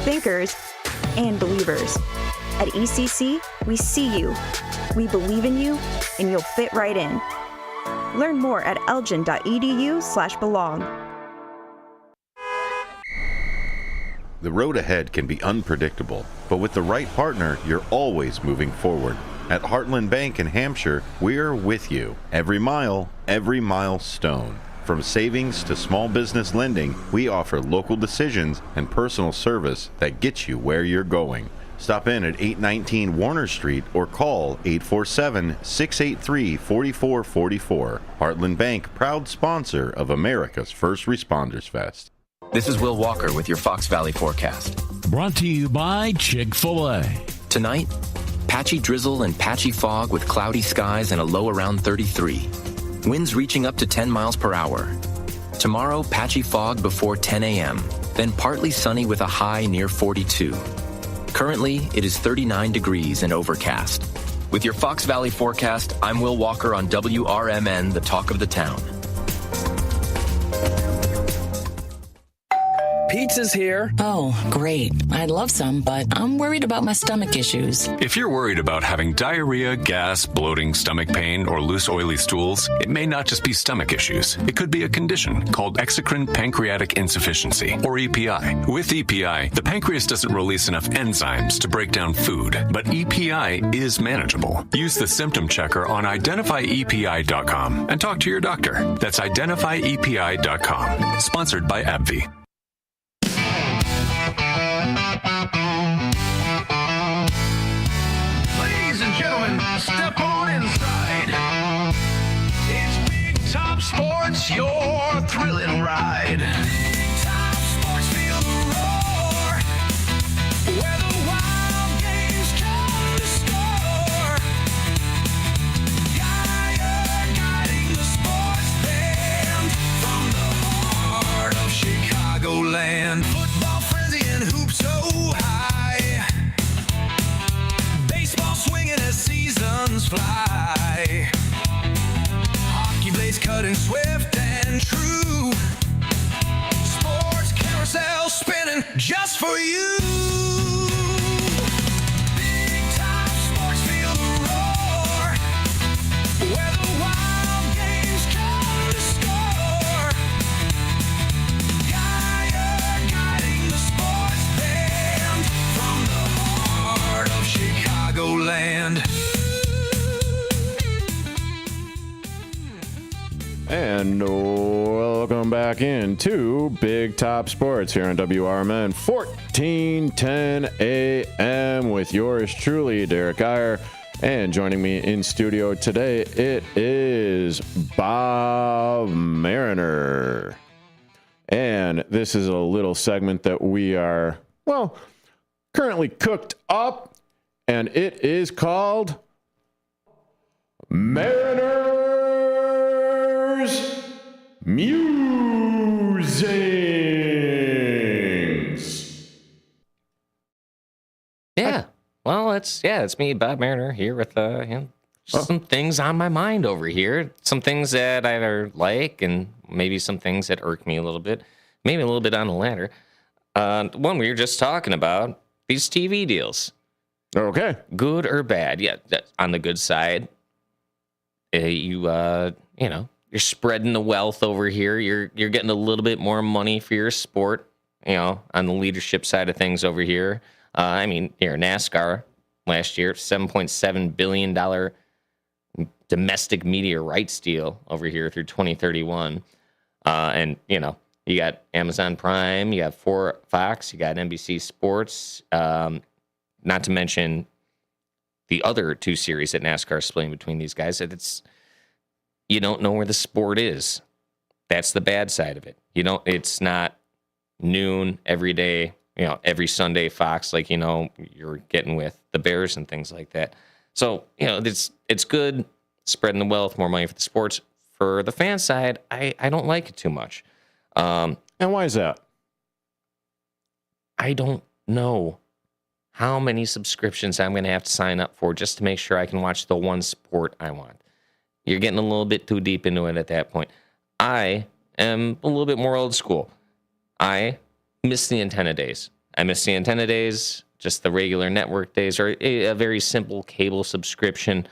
thinkers, and believers. At ECC, we see you, we believe in you, and you'll fit right in. Learn more at elgin.edu/belong. The road ahead can be unpredictable, but with the right partner, you're always moving forward. At Heartland Bank in Hampshire, we're with you. Every mile, every milestone. From savings to small business lending, we offer local decisions and personal service that gets you where you're going. Stop in at 819 Warner Street or call 847-683-4444. Heartland Bank, proud sponsor of America's First Responders Fest. This is Will Walker with your Fox Valley forecast. Brought to you by Chick-fil-A. Tonight, patchy drizzle and patchy fog with cloudy skies and a low around 33. Winds reaching up to 10 miles per hour. Tomorrow, patchy fog before 10 a.m., then partly sunny with a high near 42. Currently, it is 39 degrees and overcast. With your Fox Valley forecast, I'm Will Walker on WRMN, the talk of the town. Pizza's here. Oh, great. I'd love some, but I'm worried about my stomach issues. If you're worried about having diarrhea, gas, bloating, stomach pain, or loose oily stools, it may not just be stomach issues. It could be a condition called exocrine pancreatic insufficiency, or EPI. With EPI, the pancreas doesn't release enough enzymes to break down food, but EPI is manageable. Use the symptom checker on identifyepi.com and talk to your doctor. That's identifyepi.com. Sponsored by AbbVie. Ladies and gentlemen, step on inside. It's Big Top Sports, your thrilling ride. Big Top Sports, feel the roar. Where the wild games come to score. Geyer guiding the sports band from the heart of Chicagoland. Football frenzy and hoops so high. Baseball swinging as seasons fly. Hockey blades cutting swift and true. Sports carousel spinning just for you. Big Top Sports, feel the roar. Where the wild games come to score. Geyer guiding the sports band from the heart of Chicagoland. And welcome back into Big Top Sports here on WRMN 1410 AM with yours truly, Derrick Geyer. And joining me in studio today, it is Bob Mariner. And this is a little segment that we are, well, currently cooked up, and it is called Mariners Musings. Yeah. Well, it's me, Bob Mariner, here with some things on my mind over here. Some things that I like, and maybe some things that irk me a little bit. Maybe a little bit on the latter. One we were just talking about, these TV deals. Okay. Good or bad? Yeah, on the good side, you're spreading the wealth over here. You're getting a little bit more money for your sport, on the leadership side of things over here. NASCAR last year, $7.7 billion domestic media rights deal over here through 2031. You got Amazon Prime, you got Fox, you got NBC Sports, not to mention the other two series that NASCAR is splitting between these guys. You don't know where the sport is. That's the bad side of it. It's not noon every day, every Sunday Fox, like, you're getting with the Bears and things like that. So, it's good spreading the wealth, more money for the sports. For the fan side, I don't like it too much. And why is that? I don't know how many subscriptions I'm going to have to sign up for just to make sure I can watch the one sport I want. You're getting a little bit too deep into it at that point. I am a little bit more old school. I miss the antenna days. Just the regular network days, or a very simple cable subscription.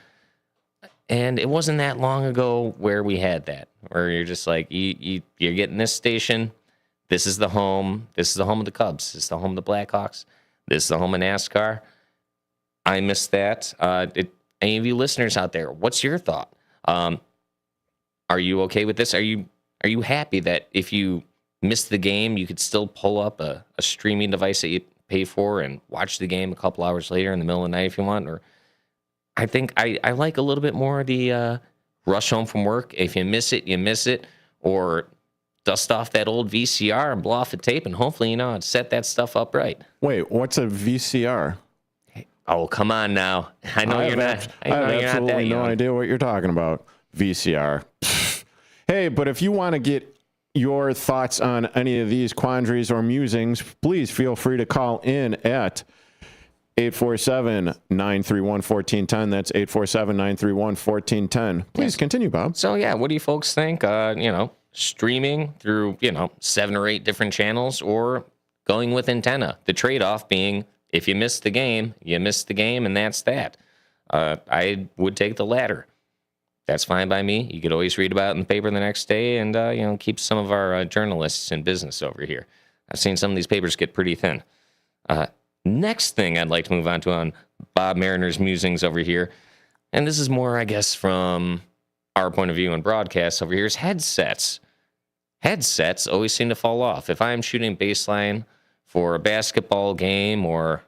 And it wasn't that long ago where we had that, where you're just like, you're getting this station. This is the home. This is the home of the Cubs. This is the home of the Blackhawks. This is the home of NASCAR. I miss that. Any of you listeners out there, what's your thought? Are you okay with this? Are you happy that if you miss the game, you could still pull up a streaming device that you pay for and watch the game a couple hours later in the middle of the night if you want? Or I think I like a little bit more the rush home from work. If you miss it, you miss it. Or dust off that old VCR and blow off the tape, and hopefully, set that stuff up right. Wait, what's a VCR? Oh, come on now. I know you're not. I have absolutely no idea what you're talking about. VCR. Hey, but if you want to get your thoughts on any of these quandaries or musings, please feel free to call in at 847-931-1410. That's 847-931-1410. Please continue, Bob. So, what do you folks think? Streaming through, 7 or 8 different channels, or going with antenna. The trade-off being, if you miss the game, you miss the game, and that's that. I would take the latter. That's fine by me. You could always read about it in the paper the next day and, keep some of our journalists in business over here. I've seen some of these papers get pretty thin. Next thing I'd like to move on to on Bob Mariner's musings over here, and this is more, I guess, from our point of view in broadcast over here, is headsets. Headsets always seem to fall off. If I'm shooting baseline for a basketball game or,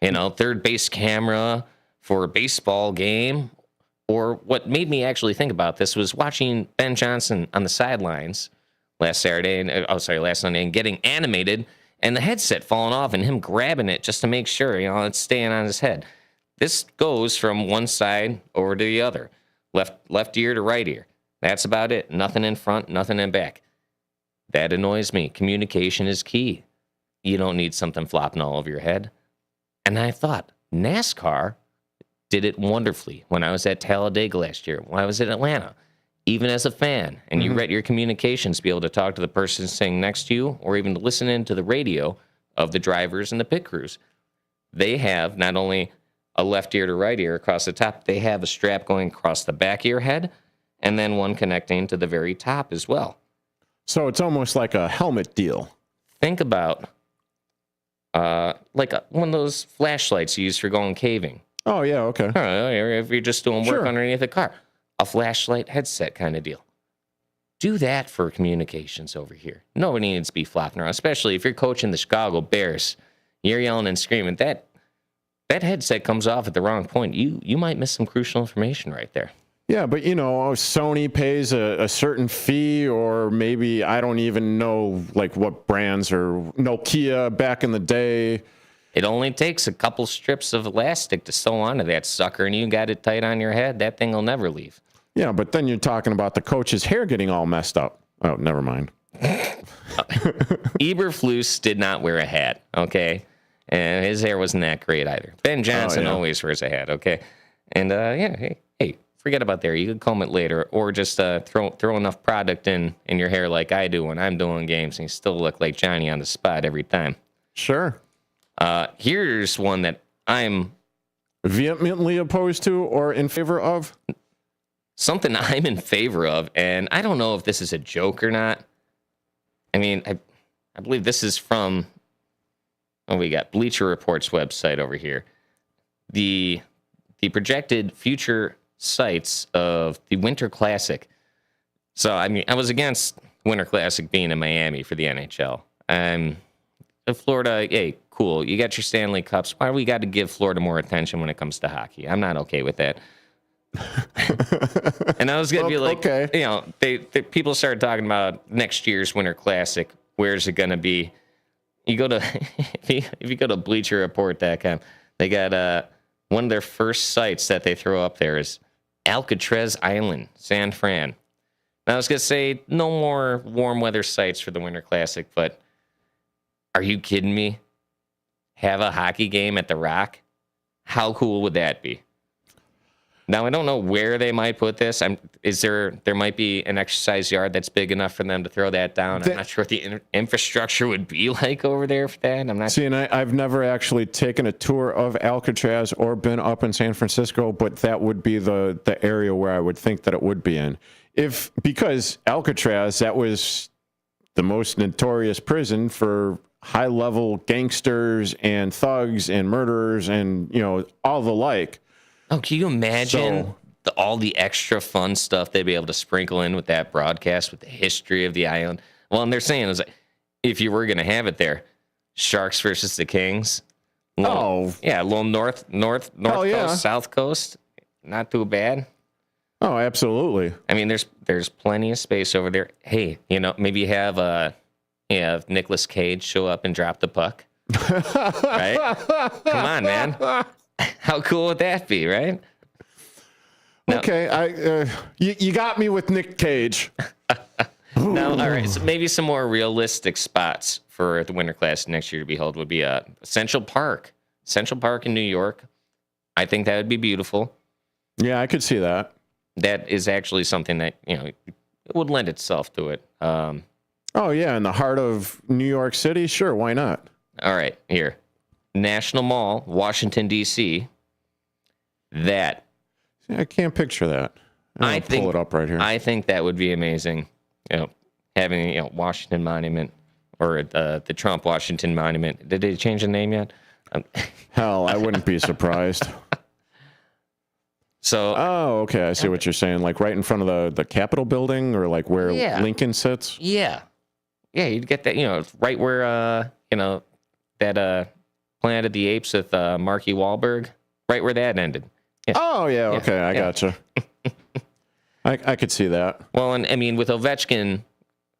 third base camera for a baseball game, or what made me actually think about this was watching Ben Johnson on the sidelines last Sunday, and getting animated, and the headset falling off and him grabbing it just to make sure, it's staying on his head. This goes from one side over to the other, left ear to right ear. That's about it. Nothing in front, nothing in back. That annoys me. Communication is key. You don't need something flopping all over your head. And I thought, NASCAR did it wonderfully when I was at Talladega last year, when I was in Atlanta. Even as a fan, and you read your communications, be able to talk to the person sitting next to you, or even to listen into the radio of the drivers and the pit crews. They have not only a left ear to right ear across the top, they have a strap going across the back of your head, and then one connecting to the very top as well. So it's almost like a helmet deal. Think about one of those flashlights you use for going caving. Oh, yeah, okay. If you're just doing work underneath the car. A flashlight headset kind of deal. Do that for communications over here. Nobody needs to be flopping around, especially if you're coaching the Chicago Bears. You're yelling and screaming. That headset comes off at the wrong point. You might miss some crucial information right there. Yeah, but Sony pays a certain fee, or maybe I don't even know what brands, or Nokia back in the day. It only takes a couple strips of elastic to sew onto that sucker, and you got it tight on your head. That thing will never leave. Yeah, but then you're talking about the coach's hair getting all messed up. Oh, never mind. Eberflus did not wear a hat, okay? And his hair wasn't that great either. Ben Johnson always wears a hat, okay? And, hey, forget about there. You could comb it later, or just throw enough product in your hair like I do when I'm doing games, and you still look like Johnny on the spot every time. Sure. Here's one that I'm vehemently opposed to or in favor of. Something I'm in favor of, and I don't know if this is a joke or not. I mean, I believe this is from, we got Bleacher Report's website over here. The projected future sites of the Winter Classic. So, I mean, I was against Winter Classic being in Miami for the NHL. Florida, hey, cool. You got your Stanley Cups. Why do we got to give Florida more attention when it comes to hockey? I'm not okay with that. And I was going to be like, okay. People started talking about next year's Winter Classic. Where's it going to be? You go to, if you go to BleacherReport.com, they got one of their first sites that they throw up there is Alcatraz Island, San Fran. Now I was going to say no more warm weather sites for the Winter Classic, but are you kidding me? Have a hockey game at the Rock? How cool would that be? Now, I don't know where they might put this. There might be an exercise yard that's big enough for them to throw that down. I'm not sure what the infrastructure would be like over there for that. I'm not. See, and I've never actually taken a tour of Alcatraz or been up in San Francisco, but that would be the area where I would think that it would be in. Because Alcatraz, that was the most notorious prison for high-level gangsters and thugs and murderers and, all the like. Oh, can you imagine all the extra fun stuff they'd be able to sprinkle in with that broadcast, with the history of the island? Well, and they're saying, if you were going to have it there, Sharks versus the Kings. Little north coast, south coast. Not too bad. Oh, absolutely. I mean, there's plenty of space over there. Hey, maybe you have Nicolas Cage show up and drop the puck. Right? Come on, man. How cool would that be, right? Now, okay, you got me with Nick Cage. Now, all right, so maybe some more realistic spots for the Winter Classic next year to behold would be Central Park. Central Park in New York. I think that would be beautiful. Yeah, I could see that. That is actually something that, it would lend itself to it. Oh, yeah, in the heart of New York City? Sure, why not? All right, here. National Mall, Washington, D.C. That. I can't picture that. I think, pull it up right here. I think that would be amazing. Having Washington Monument or the Trump Washington Monument. Did they change the name yet? Hell, I wouldn't be surprised. So. Oh, okay. I see what you're saying. Like right in front of the Capitol building, or like where Lincoln sits. Yeah, you'd get that. Right where that Planet of the Apes with Marky Wahlberg. Right where that ended. Yeah. Oh yeah. Okay, I gotcha. I could see that. Well, and I mean with Ovechkin,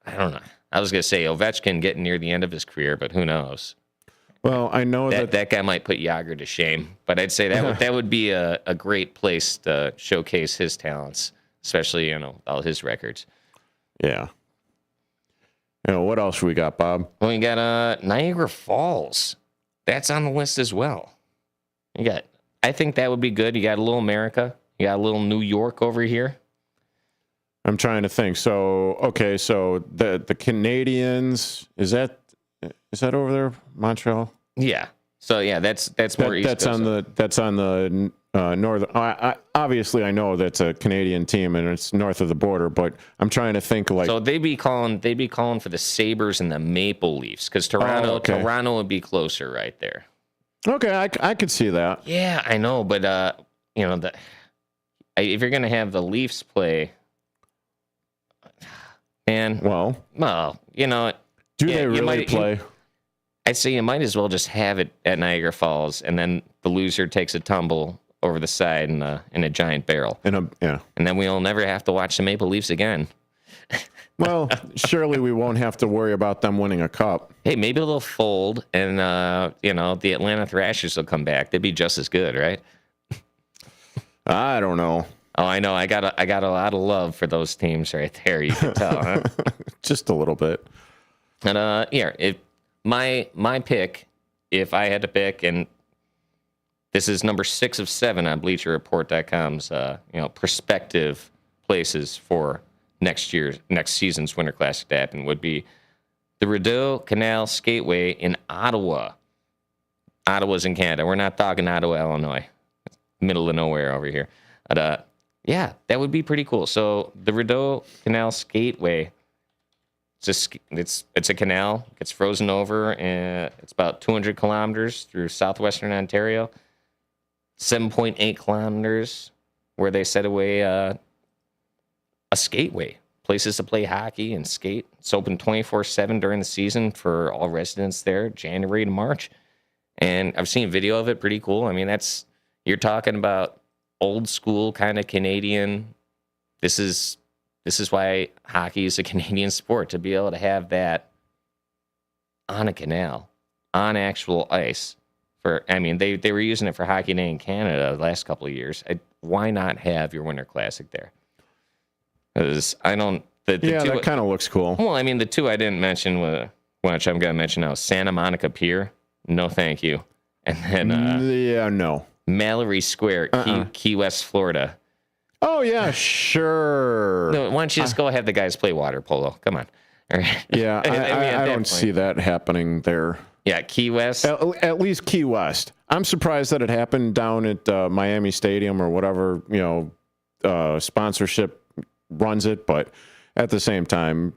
I don't know. I was gonna say Ovechkin getting near the end of his career, but who knows? Well, I know that guy might put Yager to shame, but I'd say that would be a great place to showcase his talents, especially all his records. Yeah. What else we got, Bob? Well, you got Niagara Falls. That's on the list as well. I think that would be good. You got a little America. You got a little New York over here. I'm trying to think. So, okay, so the Canadians, is that over there, Montreal? Yeah. So yeah, that's more east. That's on the northern. Obviously, I know that's a Canadian team and it's north of the border, but I'm trying to think like. So they'd be calling for the Sabres and the Maple Leafs because Toronto would be closer right there. Okay, I could see that. Yeah, I know, but if you're gonna have the Leafs play, man. Well, do they really play? I'd say you might as well just have it at Niagara Falls, and then the loser takes a tumble over the side in a giant barrel. And then we'll never have to watch the Maple Leafs again. Well, surely we won't have to worry about them winning a cup. Hey, maybe they'll fold, and the Atlanta Thrashers will come back. They'd be just as good, right? I don't know. Oh, I know. I got a lot of love for those teams right there. You can tell, huh? Just a little bit. And my pick, if I had to pick, and this is number 6 of 7 on BleacherReport.com's prospective places for next season's Winter Classic to happen, would be the Rideau Canal Skateway in Ottawa. Ottawa's in Canada. We're not talking Ottawa, Illinois. Middle of nowhere over here. But that would be pretty cool. So the Rideau Canal Skateway, it's a canal. It gets frozen over, and it's about 200 kilometers through southwestern Ontario. 7.8 kilometers where they set away a skateway, places to play hockey and skate. It's open 24/7 during the season for all residents there, January to March. And I've seen a video of it, pretty cool. I mean, you're talking about old school kind of Canadian. This is why hockey is a Canadian sport, to be able to have that on a canal, on actual ice. They were using it for Hockey Day in Canada the last couple of years. Why not have your Winter Classic there? Because that kind of looks cool. Well, I mean, the two I didn't mention, which I'm going to mention now, Santa Monica Pier, no thank you. And then no. Mallory Square, Key West, Florida. Oh, yeah, sure. No, why don't you just go have the guys play water polo? Come on. All right. Yeah, I don't see that happening there. Yeah, Key West. At least Key West. I'm surprised that it happened down at Miami Stadium or whatever, sponsorship runs it. But at the same time,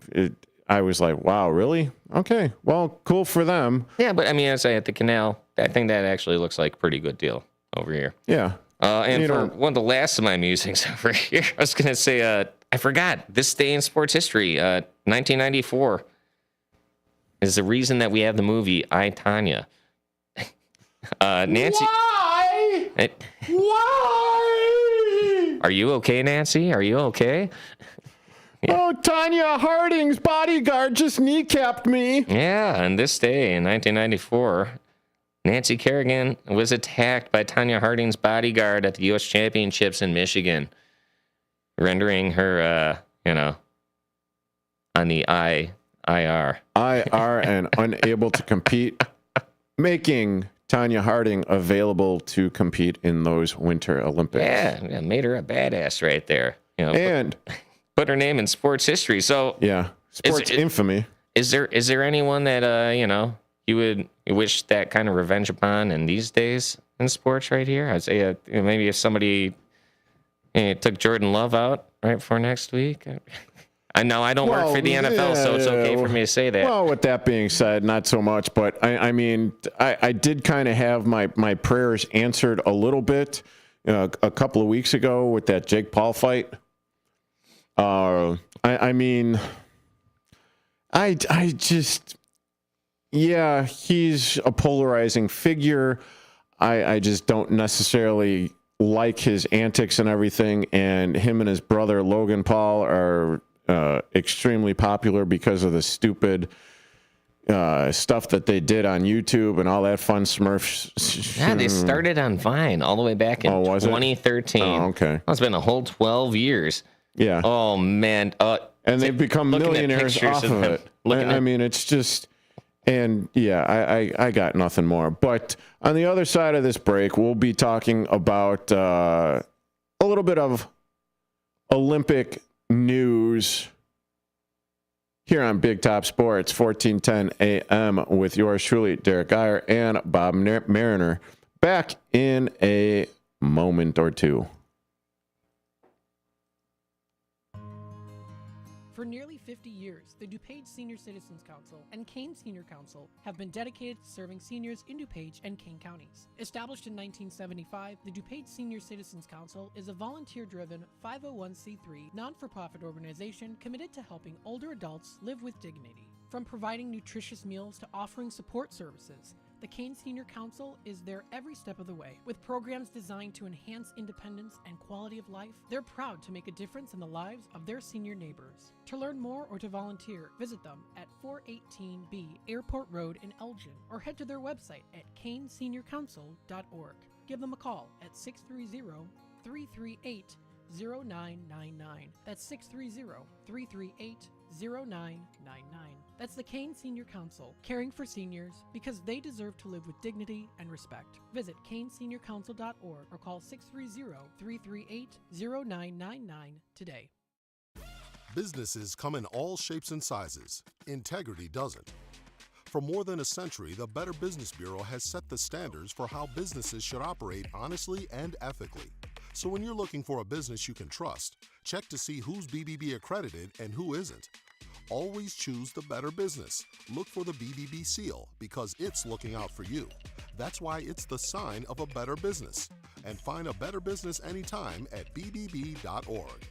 I was like, wow, really? Okay, well, cool for them. Yeah, but I mean, I say at the canal, I think that actually looks like a pretty good deal over here. Yeah. And for one of the last of my musings over here, I was going to say, I forgot, this day in sports history, 1994 is the reason that we have the movie I, Tonya. Nancy. Why? Why? Are you okay, Nancy? Are you okay? Yeah. Oh, Tonya Harding's bodyguard just kneecapped me. Yeah, on this day in 1994, Nancy Kerrigan was attacked by Tonya Harding's bodyguard at the U.S. Championships in Michigan, rendering her, on the IR and unable to compete, making Tonya Harding available to compete in those Winter Olympics. Yeah, made her a badass right there. And put her name in sports history. So yeah, sports infamy. Is there anyone that you you wish that kind of revenge upon in these days in sports right here? I'd say maybe if somebody took Jordan Love out right before next week. I know I don't work for the NFL, so it's okay for me to say that. Well, with that being said, not so much. But I mean, I did kind of have my prayers answered a little bit a couple of weeks ago with that Jake Paul fight. I mean, I just, yeah, he's a polarizing figure. I just don't necessarily like his antics and everything. And him and his brother, Logan Paul, are extremely popular because of the stupid stuff that they did on YouTube and all that fun Smurfs. Yeah, they started on Vine all the way back in 2013. Oh, okay. It's been a whole 12 years. Yeah. Oh, man. And they've become millionaires off of it. I mean, it's just, and yeah, I got nothing more. But on the other side of this break, we'll be talking about a little bit of Olympic news here on Big Top Sports, 1410 AM, with yours truly, Derrick Geyer and Bob Mariner. Back in a moment or two. For nearly 50 years, the DuPage Senior Citizens Council and Kane Senior Council have been dedicated to serving seniors in DuPage and Kane counties. Established in 1975, the DuPage Senior Citizens Council is a volunteer-driven 501c3 non-for-profit organization committed to helping older adults live with dignity. From providing nutritious meals to offering support services, the Kane Senior Council is there every step of the way. With programs designed to enhance independence and quality of life, they're proud to make a difference in the lives of their senior neighbors. To learn more or to volunteer, visit them at 418B Airport Road in Elgin or head to their website at caneseniorcouncil.org. Give them a call at 630-338-0999. That's 630-338-0999. That's the Kane Senior Council, caring for seniors because they deserve to live with dignity and respect. Visit caneseniorcouncil.org or call 630-338-0999 today. Businesses come in all shapes and sizes. Integrity doesn't. For more than a century, the Better Business Bureau has set the standards for how businesses should operate honestly and ethically. So when you're looking for a business you can trust, check to see who's BBB accredited and who isn't. Always choose the better business. Look for the BBB seal because it's looking out for you. That's why it's the sign of a better business. And find a better business anytime at bbb.org.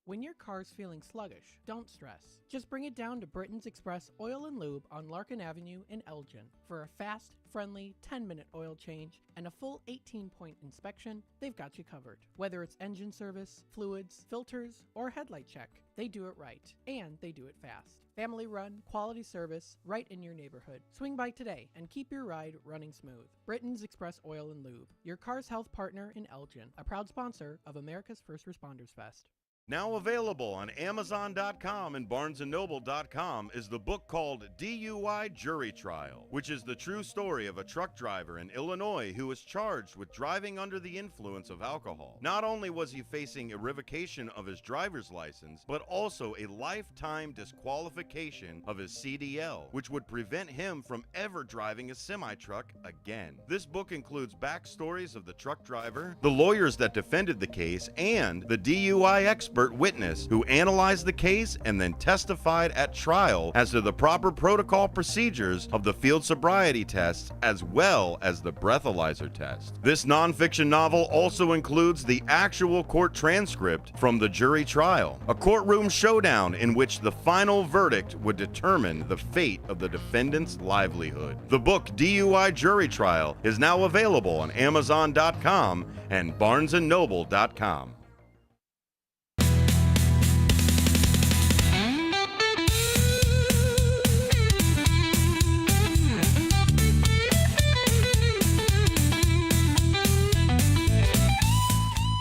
When your car's feeling sluggish, don't stress. Just bring it down to Britain's Express Oil and Lube on Larkin Avenue in Elgin. For a fast, friendly 10-minute oil change and a full 18-point inspection, they've got you covered. Whether it's engine service, fluids, filters, or headlight check, they do it right. And they do it fast. Family run, quality service, right in your neighborhood. Swing by today and keep your ride running smooth. Britain's Express Oil and Lube, your car's health partner in Elgin, a proud sponsor of America's First Responders Fest. Now available on Amazon.com and BarnesandNoble.com is the book called DUI Jury Trial, which is the true story of a truck driver in Illinois who was charged with driving under the influence of alcohol. Not only was he facing a revocation of his driver's license, but also a lifetime disqualification of his CDL, which would prevent him from ever driving a semi-truck again. This book includes backstories of the truck driver, the lawyers that defended the case, and the DUI expert witness who analyzed the case and then testified at trial as to the proper protocol procedures of the field sobriety tests as well as the breathalyzer test. This nonfiction novel also includes the actual court transcript from the jury trial, a courtroom showdown in which the final verdict would determine the fate of the defendant's livelihood. The book DUI Jury Trial is now available on Amazon.com and BarnesandNoble.com.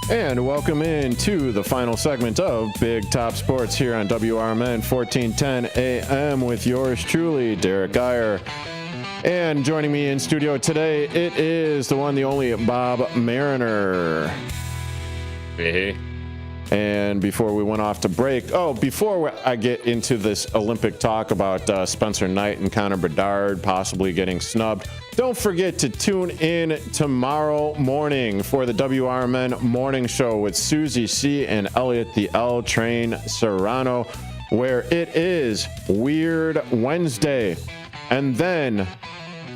And welcome into the final segment of Big Top Sports here on WRMN 1410 AM with yours truly, Derrick Geyer. And joining me in studio today, it is the one, the only Bob Mariner. Hey. And before we went off to break, before I get into this Olympic talk about Spencer Knight and Connor Bedard possibly getting snubbed, don't forget to tune in tomorrow morning for the WRMN Morning Show with Susie C. and Elliot the L Train Serrano, where it is Weird Wednesday. And then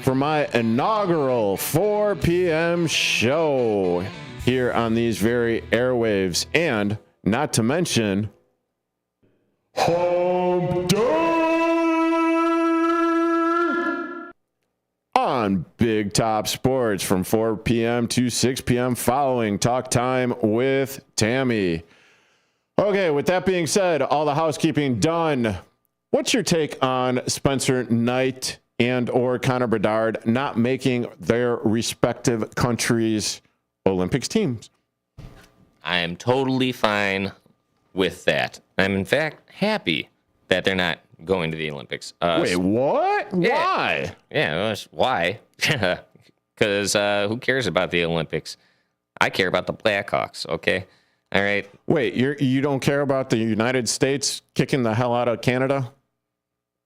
for my inaugural 4 p.m. show here on these very airwaves, and not to mention Home Day on Big Top Sports from 4 p.m. to 6 p.m. following Talk Time with Tammy. Okay, with that being said, all the housekeeping done. What's your take on Spencer Knight and or Connor Bedard not making their respective countries' Olympics teams? I am totally fine with that. I'm, in fact, happy that they're not going to the Olympics. Wait, what? Yeah. Why? Yeah, why? Because who cares about the Olympics? I care about the Blackhawks, okay? All right. Wait, you don't care about the United States kicking the hell out of Canada?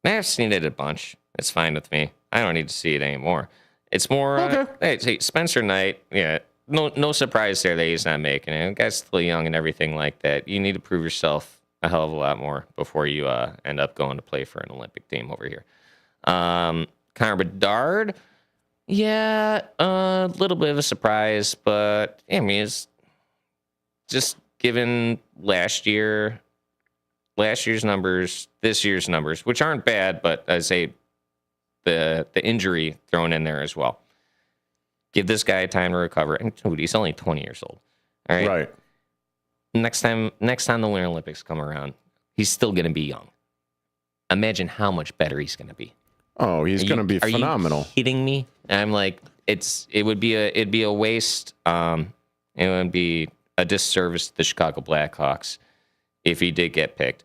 I've seen it a bunch. It's fine with me. I don't need to see it anymore. It's more, hey, Spencer Knight, yeah, no surprise there that he's not making it. The guy's still young and everything like that. You need to prove yourself a hell of a lot more before you end up going to play for an Olympic team over here. Connor Bedard, yeah, a little bit of a surprise, but I mean, it's just given last year's numbers, this year's numbers, which aren't bad, but I say the injury thrown in there as well. Give this guy time to recover. And dude, he's only 20 years old. All right. Right. Next time the Winter Olympics come around, he's still going to be young. Imagine how much better he's going to be. Oh, he's going to be phenomenal. Are you kidding me? I'm like, it'd be a waste. It would be a disservice to the Chicago Blackhawks if he did get picked.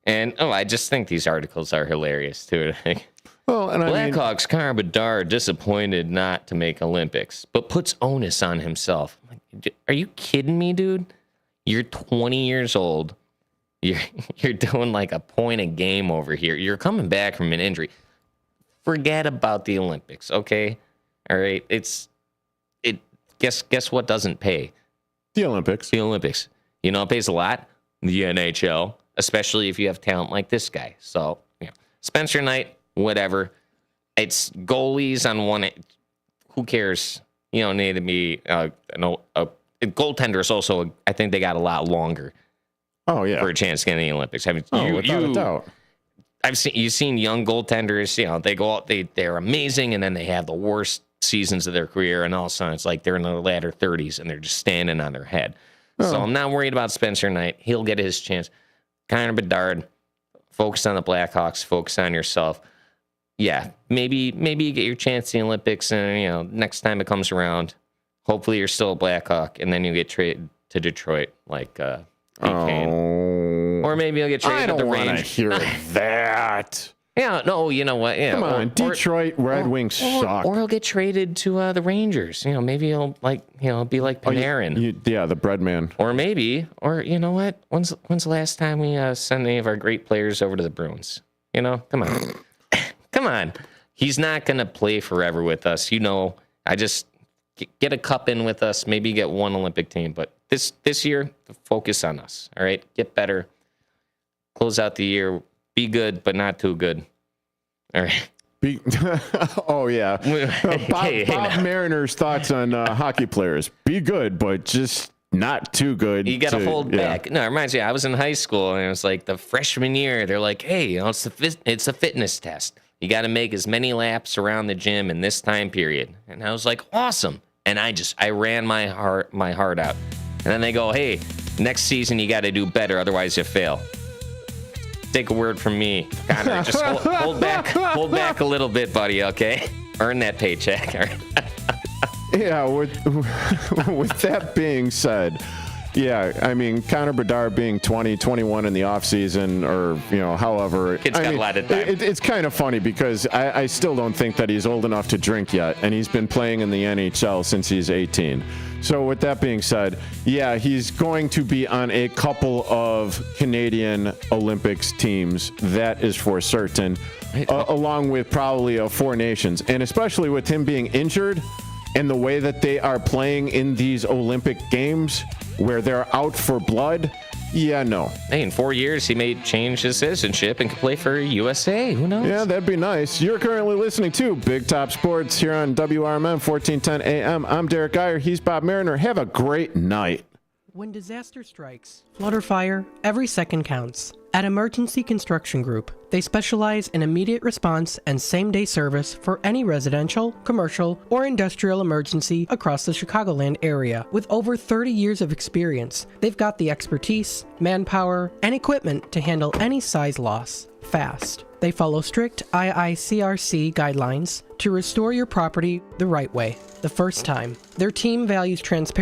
And I just think these articles are hilarious too. Well, and Blackhawks, Connor Bedard disappointed not to make Olympics, but puts onus on himself. Are you kidding me, dude? You're 20 years old. You're doing like a point a game over here. You're coming back from an injury. Forget about the Olympics, okay? All right. Guess what doesn't pay? The Olympics. The Olympics. You know, it pays a lot. The NHL, especially if you have talent like this guy. So, Spencer Knight, whatever. It's goalies on one. Who cares? You don't need to be goaltenders. Also, I think they got a lot longer. Oh yeah, for a chance to get in the Olympics. I mean, without a doubt. You've seen young goaltenders. They go out, they're amazing, and then they have the worst seasons of their career, and all of a sudden it's like they're in their latter 30s and they're just standing on their head. So I'm not worried about Spencer Knight. He'll get his chance. Connor Bedard, focus on the Blackhawks. Focus on yourself. Yeah, maybe you get your chance in the Olympics, and next time it comes around, hopefully you're still a Blackhawk, and then you get traded to Detroit like or maybe you'll get traded to the Rangers. I don't want to hear that. Yeah, no, you know what? Yeah, come on, Detroit Red Wings suck. Or he'll get traded to the Rangers. Maybe he'll be like Panarin. The bread man. Or you know what? When's the last time we sent any of our great players over to the Bruins? Come on. Come on. He's not going to play forever with us. I just get a cup in with us, maybe get one Olympic team. But this year, focus on us, all right? Get better. Close out the year. Be good, but not too good. All right. Oh, yeah. Bob Mariner's thoughts on hockey players. Be good, but just not too good. You got to hold back. No, it reminds me, I was in high school, and it was like the freshman year. They're like, hey, it's a fitness test. You got to make as many laps around the gym in this time period. And I was like, awesome. And I ran my heart out. And then they go, hey, next season you got to do better, otherwise you fail. Take a word from me, Connor. Just hold back a little bit, buddy. Okay, earn that paycheck. All right? Yeah. With that being said, yeah, I mean, Connor Bedard being 20, 21 in the offseason, or however, kid's got a lot of time. It's kind of funny because I still don't think that he's old enough to drink yet, and he's been playing in the NHL since he's 18. So with that being said, yeah, he's going to be on a couple of Canadian Olympics teams. That is for certain, along with probably 4 nations. And especially with him being injured and the way that they are playing in these Olympic games where they're out for blood, yeah, no. Hey, in 4 years, he may change his citizenship and can play for USA. Who knows? Yeah, that'd be nice. You're currently listening to Big Top Sports here on WRMN 1410 AM. I'm Derrick Geyer. He's Bob Mariner. Have a great night. When disaster strikes, flood or fire, every second counts. At Emergency Construction Group, they specialize in immediate response and same-day service for any residential, commercial, or industrial emergency across the Chicagoland area. With over 30 years of experience, they've got the expertise, manpower, and equipment to handle any size loss fast. They follow strict IICRC guidelines to restore your property the right way, the first time. Their team values transparency